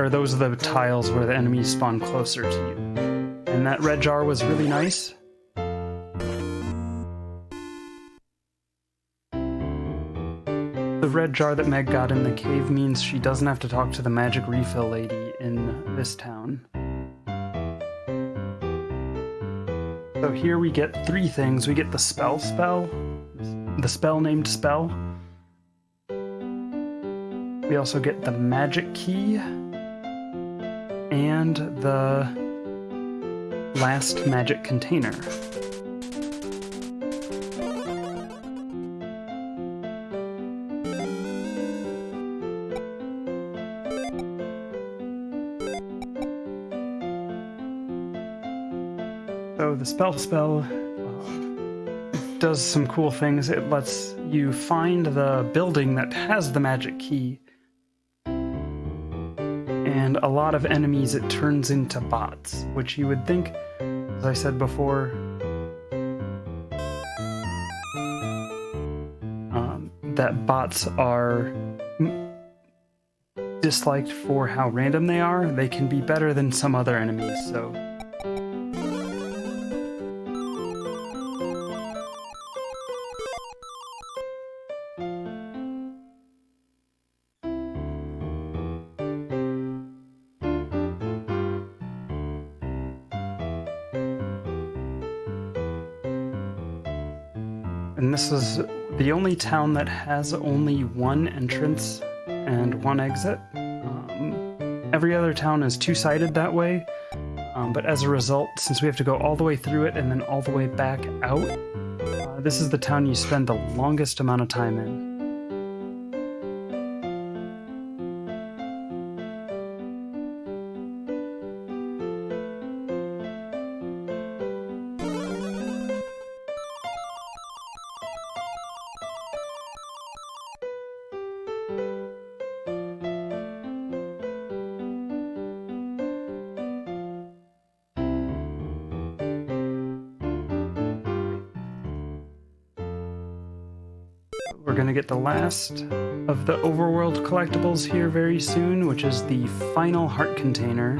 those are the tiles where the enemies spawn closer to you. And that red jar was really nice. The red jar that Meg got in the cave means she doesn't have to talk to the magic refill lady in this town. So here we get 3 things. We get the spell, the spell named spell. We also get the magic key and the last magic container. So the spell does some cool things. It lets you find the building that has the magic key. And and a lot of enemies it turns into bots, which you would think, as I said before, that bots are disliked for how random they are. They can be better than some other enemies, so... And this is the only town that has only one entrance and one exit. Every other town is two-sided that way, but as a result, since we have to go all the way through it and then all the way back out, this is the town you spend the longest amount of time in. We're going to get the last of the overworld collectibles here very soon, which is the final heart container.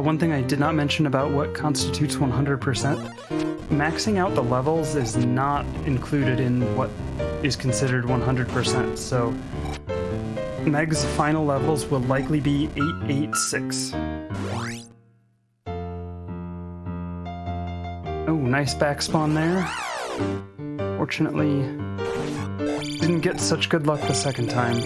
One thing I did not mention about what constitutes 100%, maxing out the levels is not included in what is considered 100%, so Meg's final levels will likely be 886. Oh, nice backspawn there. Fortunately, didn't get such good luck the second time.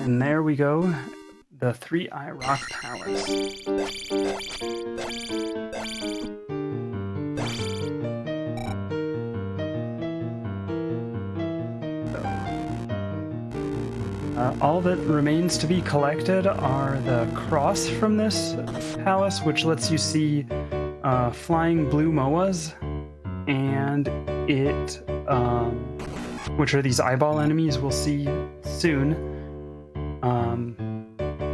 And there we go, the 3-Eye Rock Palace. All that remains to be collected are the cross from this palace, which lets you see flying blue moas, and it, which are these eyeball enemies we'll see soon.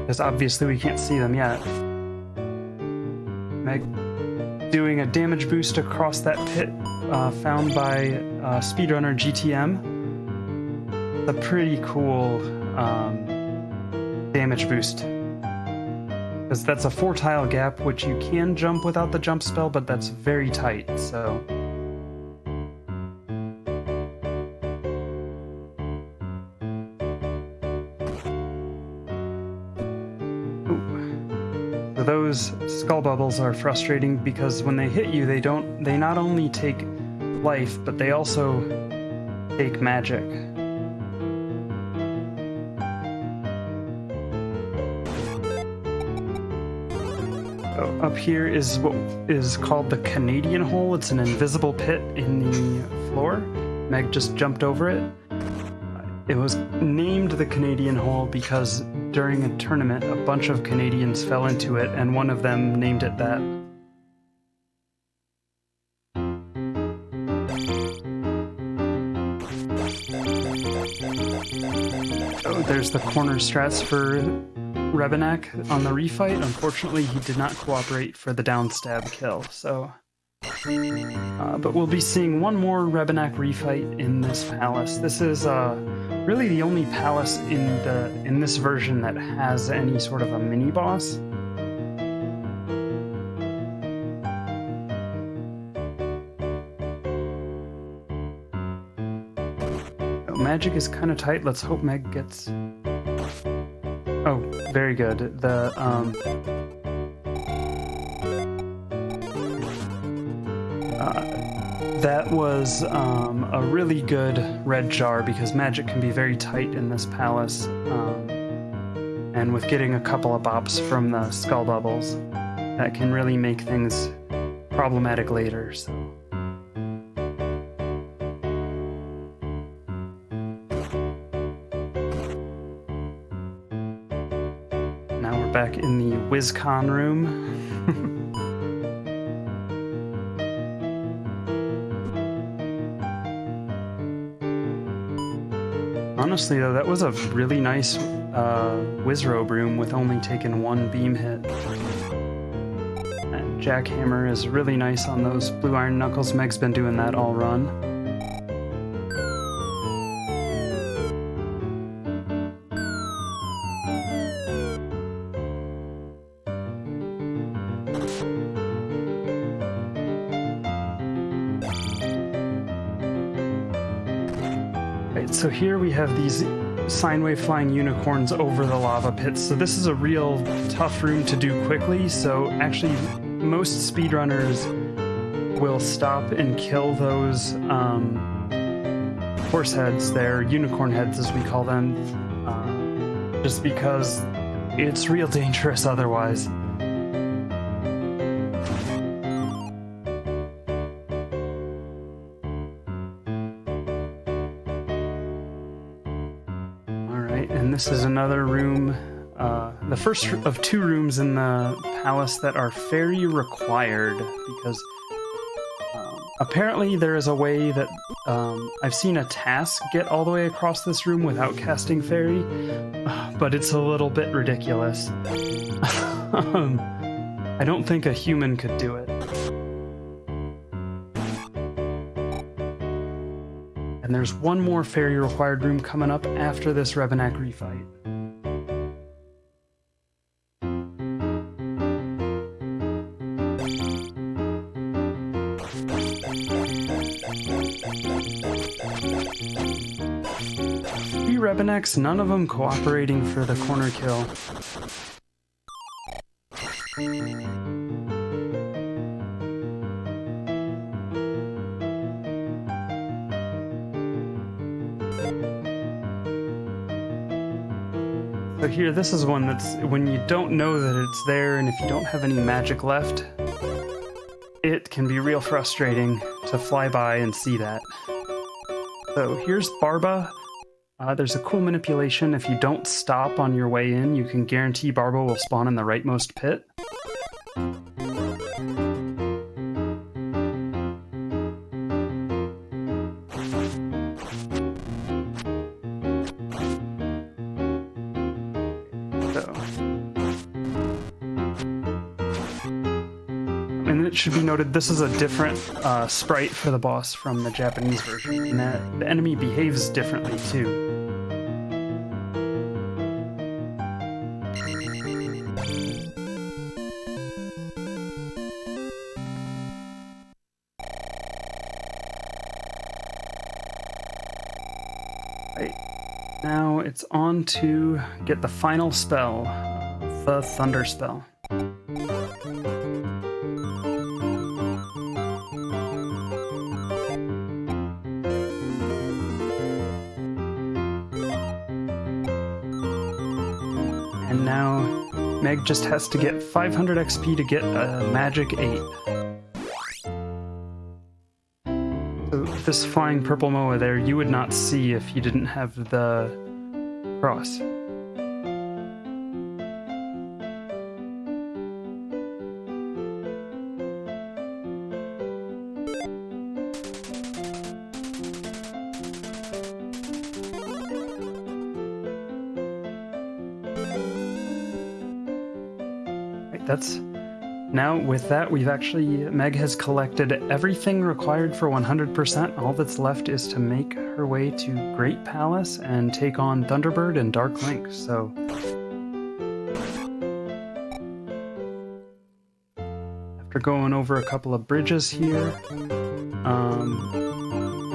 Because obviously we can't see them yet. Meg doing a damage boost across that pit found by speedrunner GTM. A pretty cool damage boost. Because that's a 4-tile gap, which you can jump without the jump spell, but that's very tight, so... Those skull bubbles are frustrating because when they hit you, they not only take life, but they also take magic. So up here is what is called the Canadian hole. It's an invisible pit in the floor. Meg just jumped over it. It was named the Canadian hole because during a tournament, a bunch of Canadians fell into it, and one of them named it that. So there's the corner strats for Rebenak on the refight. Unfortunately, he did not cooperate for the downstab kill, so... but we'll be seeing one more Rebenak refight in this palace. This is really the only palace in this version that has any sort of a mini boss. Magic is kind of tight. Let's hope Meg gets... Oh, very good. That was a really good red jar because magic can be very tight in this palace, and with getting a couple of bops from the skull bubbles, that can really make things problematic later, so. Now we're back in the WizCon room. Honestly, though, that was a really nice Wizrobe room with only taking one beam hit. And Jackhammer is really nice on those blue iron knuckles. Meg's been doing that all run. So here we have these sine wave flying unicorns over the lava pits. So this is a real tough room to do quickly. So actually, most speedrunners will stop and kill those horse heads, they're unicorn heads as we call them, just because it's real dangerous otherwise. And this is another room, the first of two rooms in the palace that are fairy required, because apparently there is a way that I've seen a task get all the way across this room without casting fairy, but it's a little bit ridiculous. I don't think a human could do it. And there's one more fairy required room coming up after this Rebenak refight. Three Rebenaks, none of them cooperating for the corner kill. So here, this is one that's when you don't know that it's there, and if you don't have any magic left, it can be real frustrating to fly by and see that. So here's Barba. There's a cool manipulation. If you don't stop on your way in, you can guarantee Barba will spawn in the rightmost pit. And it should be noted, this is a different sprite for the boss from the Japanese version, and that the enemy behaves differently too. Right, now it's on to get the final spell, the Thunder Spell. And now Meg just has to get 500 XP to get a magic 8. So this flying purple Moa there, you would not see if you didn't have the cross. That's now with that we've actually Meg has collected everything required for 100%. All that's left is to make her way to Great Palace and take on Thunderbird and Dark Link. So after going over a couple of bridges here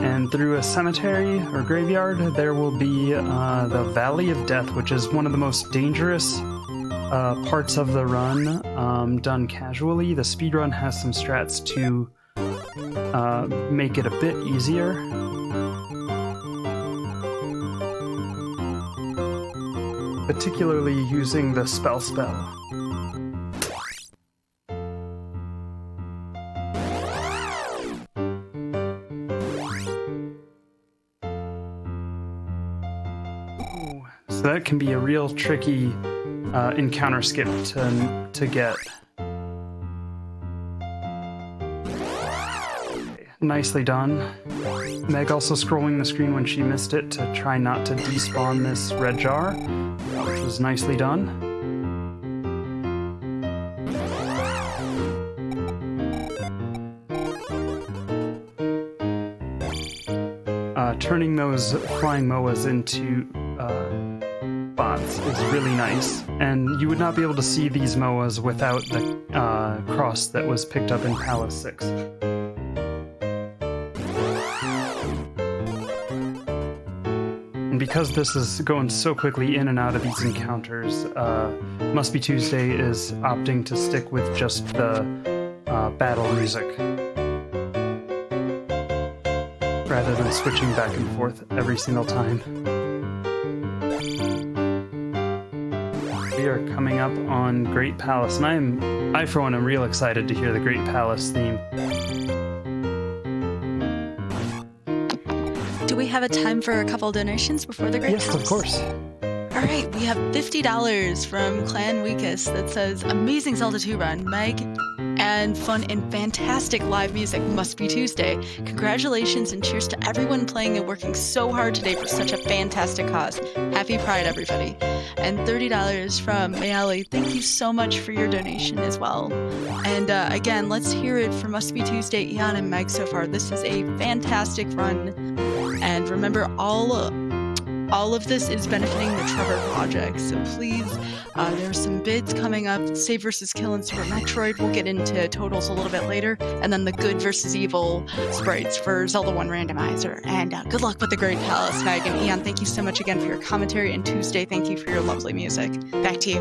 and through a cemetery or graveyard, there will be the Valley of Death, which is one of the most dangerous parts of the run done casually. The speedrun has some strats to make it a bit easier. Particularly using the spell. So that can be a real tricky encounter skip to get. Nicely done. Meg also scrolling the screen when she missed it to try not to despawn this red jar, which was nicely done. Turning those flying MOAs into bots is really nice, and you would not be able to see these MOAs without the cross that was picked up in Palace 6. And because this is going so quickly in and out of these encounters, Must Be Tuesday is opting to stick with just the battle music, rather than switching back and forth every single time. We are coming up on Great Palace, and I for one am real excited to hear the Great Palace theme.
Do we have a time for a couple donations before the Great
Yes,
Palace?
of course.
All right, we have $50 from Clan Weakest that says, amazing Zelda 2 run, Meg, and fun and fantastic live music, Must Be Tuesday. Congratulations and cheers to everyone playing and working so hard today for such a fantastic cause. Happy Pride, everybody. And $30 from Mayali. Thank you so much for your donation as well. And again, let's hear it for Must Be Tuesday, Eon and Meg so far. This is a fantastic run. And remember, all of this is benefiting the Trevor Project. So please, there's some bids coming up. Save versus Kill and Super Metroid. We'll get into totals a little bit later. And then the good versus evil sprites for Zelda 1 Randomizer. And good luck with the Great Palace, Meg. And Eon, thank you so much again for your commentary. And Tuesday, thank you for your lovely music. Back to you.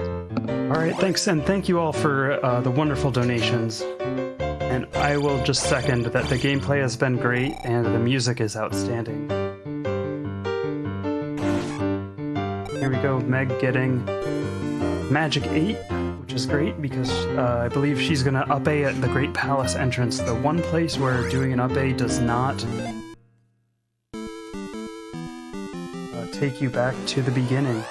All right, thanks. And thank you all for the wonderful donations. And I will just second that the gameplay has been great and the music is outstanding. Here we go, Meg getting Magic 8, which is great because I believe she's going to up A at the Great Palace entrance, the one place where doing an up A does not take you back to the beginning.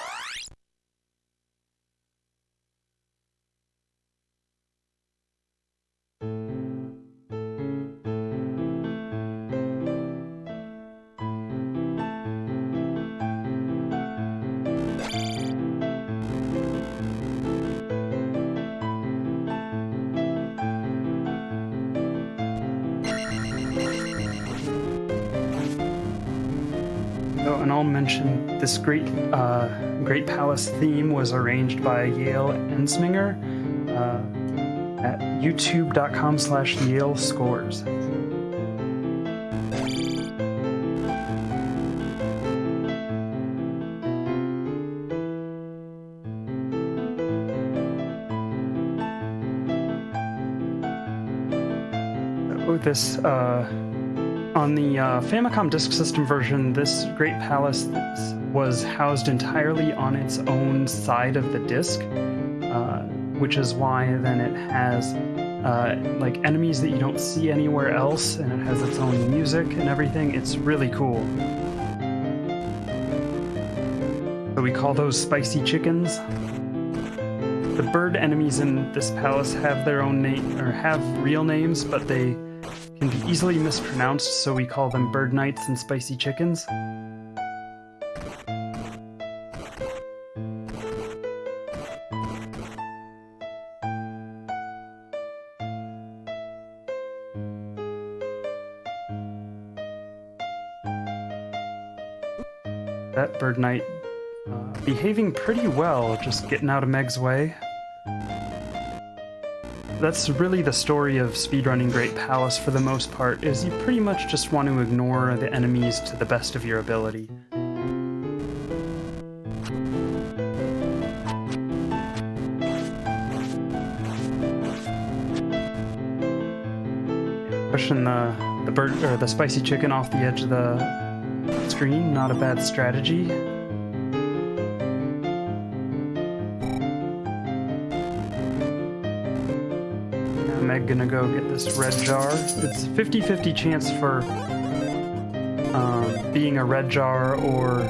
And I'll mention this Great Palace theme was arranged by Yale Ensminger at youtube.com/Yale Scores. This on the Famicom Disk System version, this Great Palace was housed entirely on its own side of the disc, which is why then it has like enemies that you don't see anywhere else, and it has its own music and everything. It's really cool. So we call those spicy chickens. The bird enemies in this palace have their own name, or have real names, but they can be easily mispronounced, so we call them bird knights and spicy chickens. That bird knight behaving pretty well, just getting out of Meg's way. That's really the story of speedrunning Great Palace for the most part, is you pretty much just want to ignore the enemies to the best of your ability. Pushing the bird or the spicy chicken off the edge of the screen, not a bad strategy. Meg gonna go get this red jar. It's a 50-50 chance for being a red jar or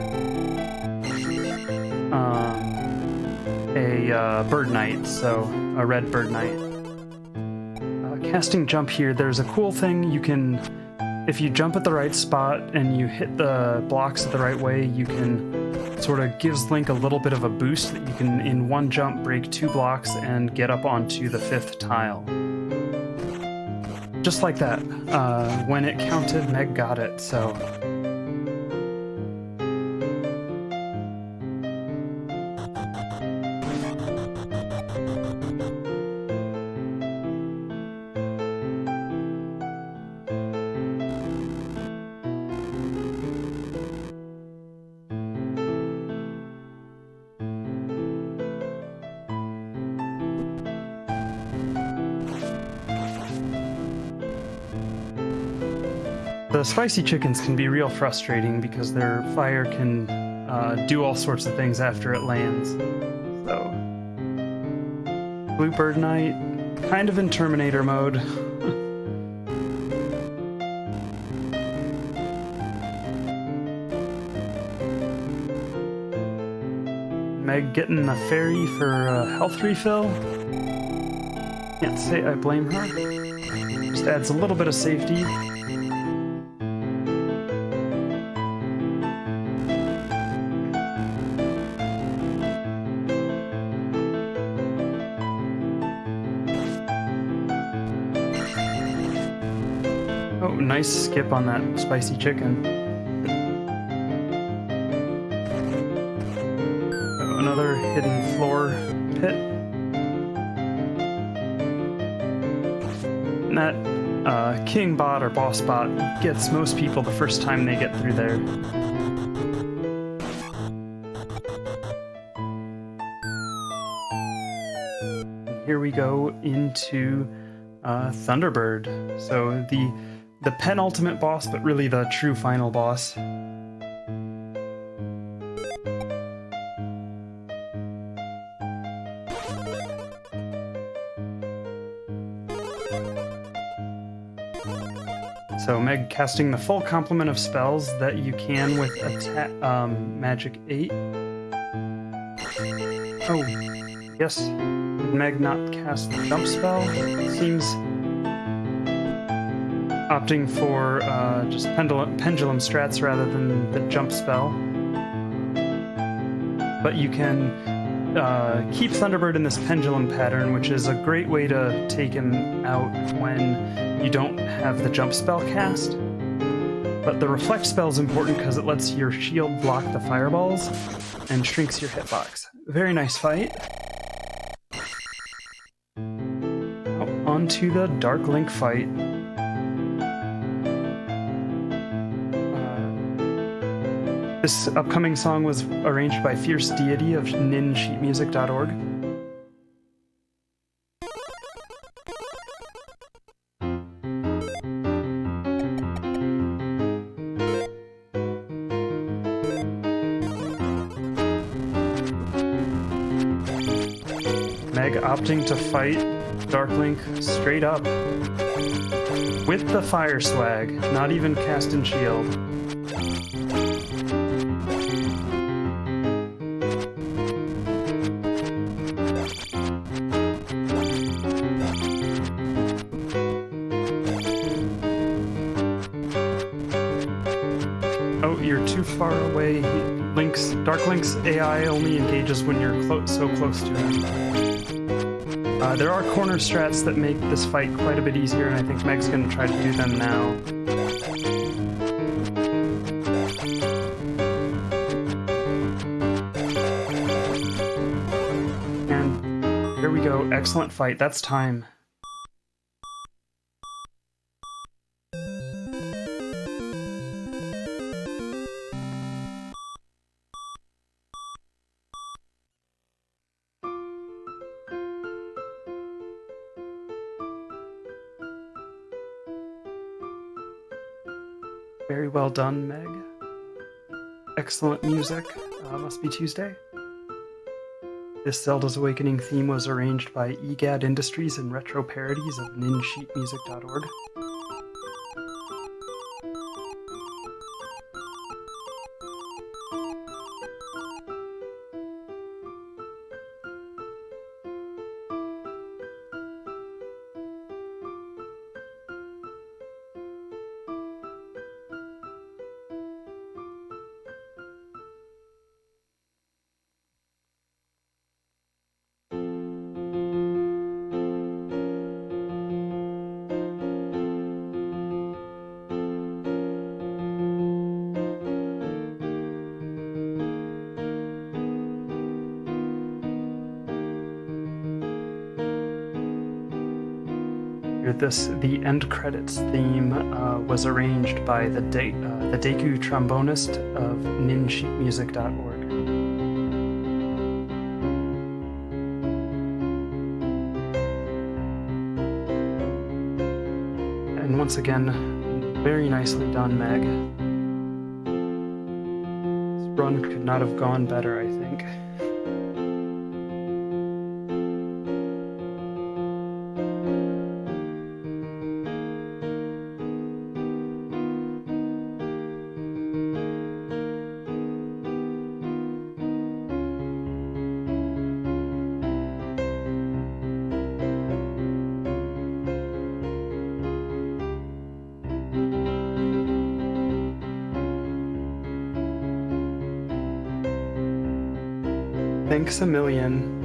a bird knight, so a red bird knight. Casting jump here, there's a cool thing you can, if you jump at the right spot and you hit the blocks the right way, you can sort of gives Link a little bit of a boost that you can, in one jump, break 2 blocks and get up onto the 5th tile. Just like that. When it counted, Meg got it, so... The spicy chickens can be real frustrating because their fire can do all sorts of things after it lands. So, Blue Bird Knight, kind of in Terminator mode. Meg getting a fairy for a health refill. Can't say I blame her. Just adds a little bit of safety. Oh, nice skip on that spicy chicken. Oh, another hidden floor pit. And that king bot or boss bot gets most people the first time they get through there. And here we go into Thunderbird. So the penultimate boss, but really the true final boss. So Meg casting the full complement of spells that you can with Magic 8. Oh, yes. Did Meg not cast the jump spell? Seems opting for just pendulum strats rather than the jump spell. But you can keep Thunderbird in this pendulum pattern, which is a great way to take him out when you don't have the jump spell cast. But the reflect spell is important because it lets your shield block the fireballs and shrinks your hitbox. Very nice fight. On to the Dark Link fight. This upcoming song was arranged by Fierce Deity of ninsheetmusic.org. Meg opting to fight Dark Link straight up with the fire swag, not even cast in shield. Oh, you're too far away. Dark Link's AI only engages when you're so close to him. There are corner strats that make this fight quite a bit easier, and I think Meg's going to try to do them now. And here we go. Excellent fight. That's time. Very well done, Meg. Excellent music. Must be Tuesday. This Zelda's Awakening theme was arranged by EGAD Industries and retro parodies of ninsheetmusic.org. the end credits theme was arranged by the Deku trombonist of ninjamusic.org. And once again, very nicely done, Meg. This run could not have gone better, I think. Thanks a million.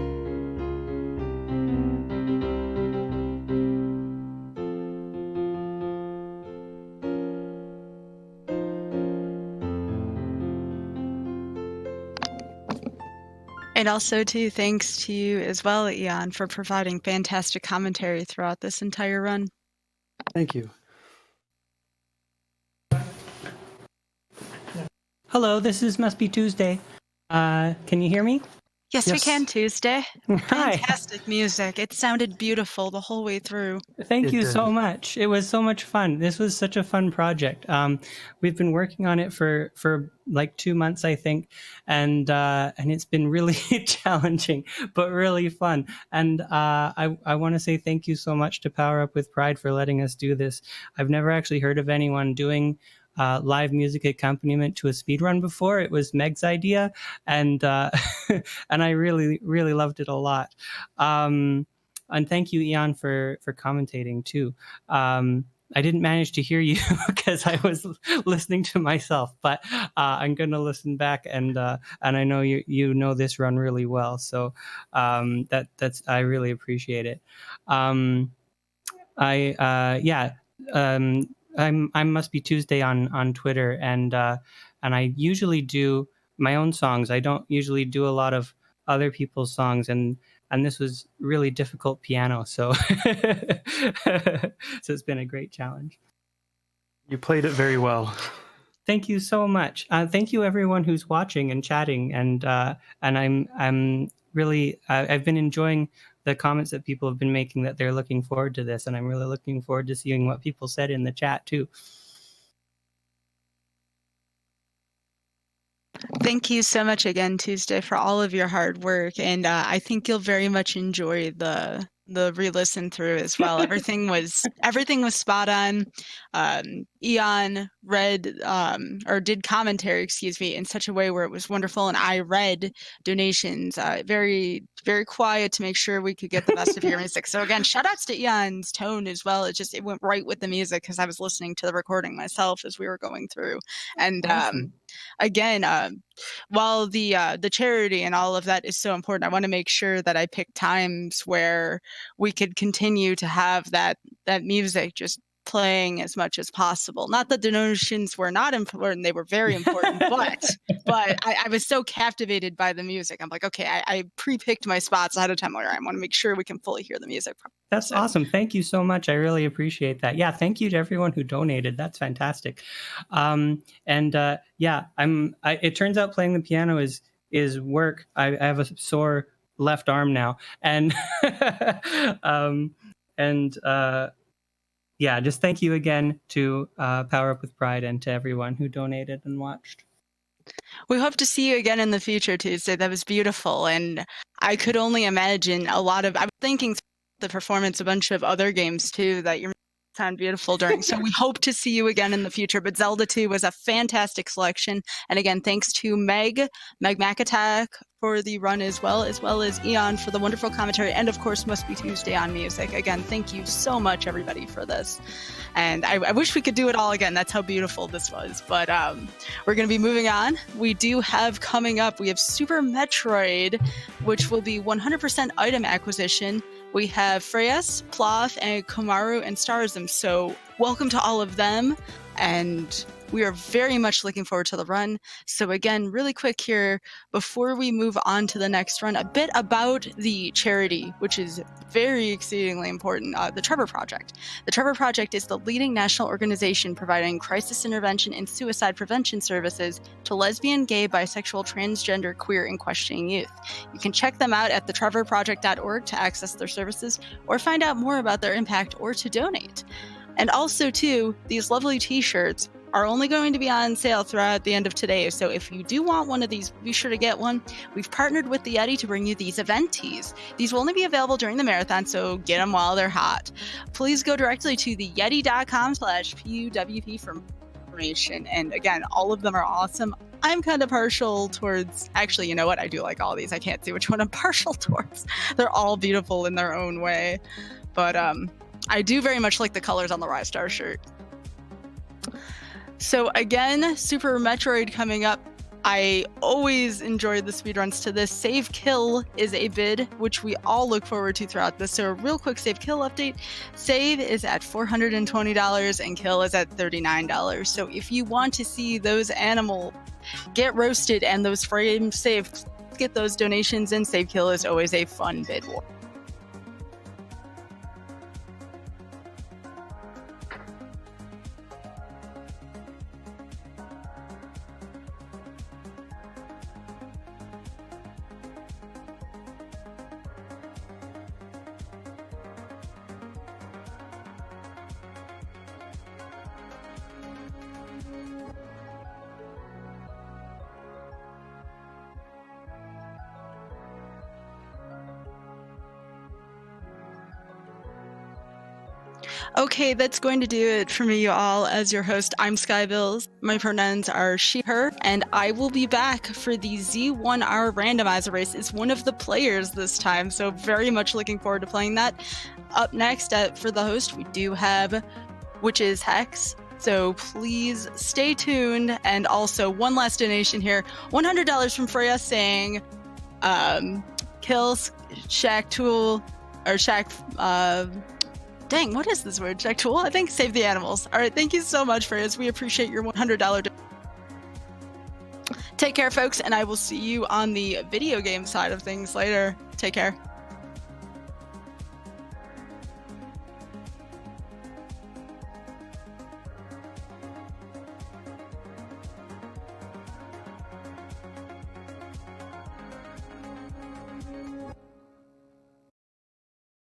And also, too, thanks to you as well, Ian, for providing fantastic commentary throughout this entire run.
Thank you.
Hello, this is Must Be Tuesday. Can you hear me?
Yes, we
Yes.
can, Tuesday.
Hi.
Fantastic music. It sounded beautiful the whole way through.
Thank
It
you
did.
so much. It was so much fun. This was such a fun project. We've been working on it for like 2 months, I think, and it's been really challenging, but really fun. And I want to say thank you so much to Power Up with Pride for letting us do this. I've never actually heard of anyone doing live music accompaniment to a speedrun before. It was Meg's idea, and and I really, really loved it a lot. And thank you, Ian, for commentating too. I didn't manage to hear you because I was listening to myself, but I'm going to listen back, and I know you know this run really well, so that's I really appreciate it. I Must Be Tuesday on Twitter, and I usually do my own songs. I don't usually do a lot of other people's songs, and this was really difficult piano, so so it's been a great challenge.
You played it very well.
Thank you so much. Thank you everyone who's watching and chatting, and I'm really I've been enjoying the comments that people have been making, that they're looking forward to this, and I'm really looking forward to seeing what people said in the chat too.
Thank you so much again, Tuesday, for all of your hard work, and I think you'll very much enjoy the re-listen through as well. Everything was spot on. Ian read or did commentary, excuse me, in such a way where it was wonderful, and I read donations very, very quiet to make sure we could get the best of your music. So again, shout outs to Ian's tone as well. It went right with the music because I was listening to the recording myself as we were going through. And
Awesome.
again, while the charity and all of that is so important, I want to make sure that I pick times where we could continue to have that music just playing as much as possible. Not that the donations were not important; they were very important. but I was so captivated by the music. I'm like, okay, I pre-picked my spots ahead of time. Where I want to make sure we can fully hear the music.
That's awesome. Thank you so much. I really appreciate that. Yeah, thank you to everyone who donated. That's fantastic. It turns out playing the piano is work. I have a sore left arm now, and just thank you again to Power Up with Pride and to everyone who donated and watched.
We hope to see you again in the future, Tuesday. That was beautiful, and I could only imagine I was thinking the performance a bunch of other games too that you sound beautiful during. So we hope to see you again in the future. But Zelda 2 was a fantastic selection. And again, thanks to Meg McAttack for the run as well as Ian for the wonderful commentary, and of course Must Be Tuesday on music. Again, thank you so much everybody for this. And I wish we could do it all again. That's how beautiful this was. But we're going to be moving on. We do have coming up, we have Super Metroid, which will be 100% item acquisition. We have Freyas, Ploth, and Komaru and Starsm. So welcome to all of them. And We are very much looking forward to the run. So again, really quick here, before we move on to the next run, a bit about the charity, which is very exceedingly important, the Trevor Project. The Trevor Project is the leading national organization providing crisis intervention and suicide prevention services to lesbian, gay, bisexual, transgender, queer, and questioning youth. You can check them out at thetrevorproject.org to access their services or find out more about their impact or to donate. And also, too, these lovely t-shirts are only going to be on sale throughout the end of today. So if you do want one of these, be sure to get one. We've partnered with the Yeti to bring you these event tees. These will only be available during the marathon, so get them while they're hot. Please go directly to theyeti.com/PUWP for information. And again, all of them are awesome. I'm kind of partial towards, actually, you know what? I do like all these. I can't see which one I'm partial towards. They're all beautiful in their own way. But I do very much like the colors on the Rise Star shirt. So again, Super Metroid coming up. I always enjoyed the speedruns to this. Save Kill is a bid, which we all look forward to throughout this. So a real quick Save Kill update. Save is at $420 and Kill is at $39. So if you want to see those animals get roasted and those frames saved, get those donations in. Save Kill is always a fun bid war. Okay, that's going to do it for me, you all. As your host, I'm Skybills. My pronouns are she, her, and I will be back for the Z1R randomizer race. It's one of the players this time, so very much looking forward to playing that. Up next, for the host, we do have Witch's Hex. So please stay tuned. And also, one last donation here, $100 from Freya saying, kill Shack Tool, or Shack, dang, what is this word? Shack Tool? I think save the animals. All right, thank you so much, Freya. We appreciate your $100. Take care, folks, and I will see you on the video game side of things later. Take care.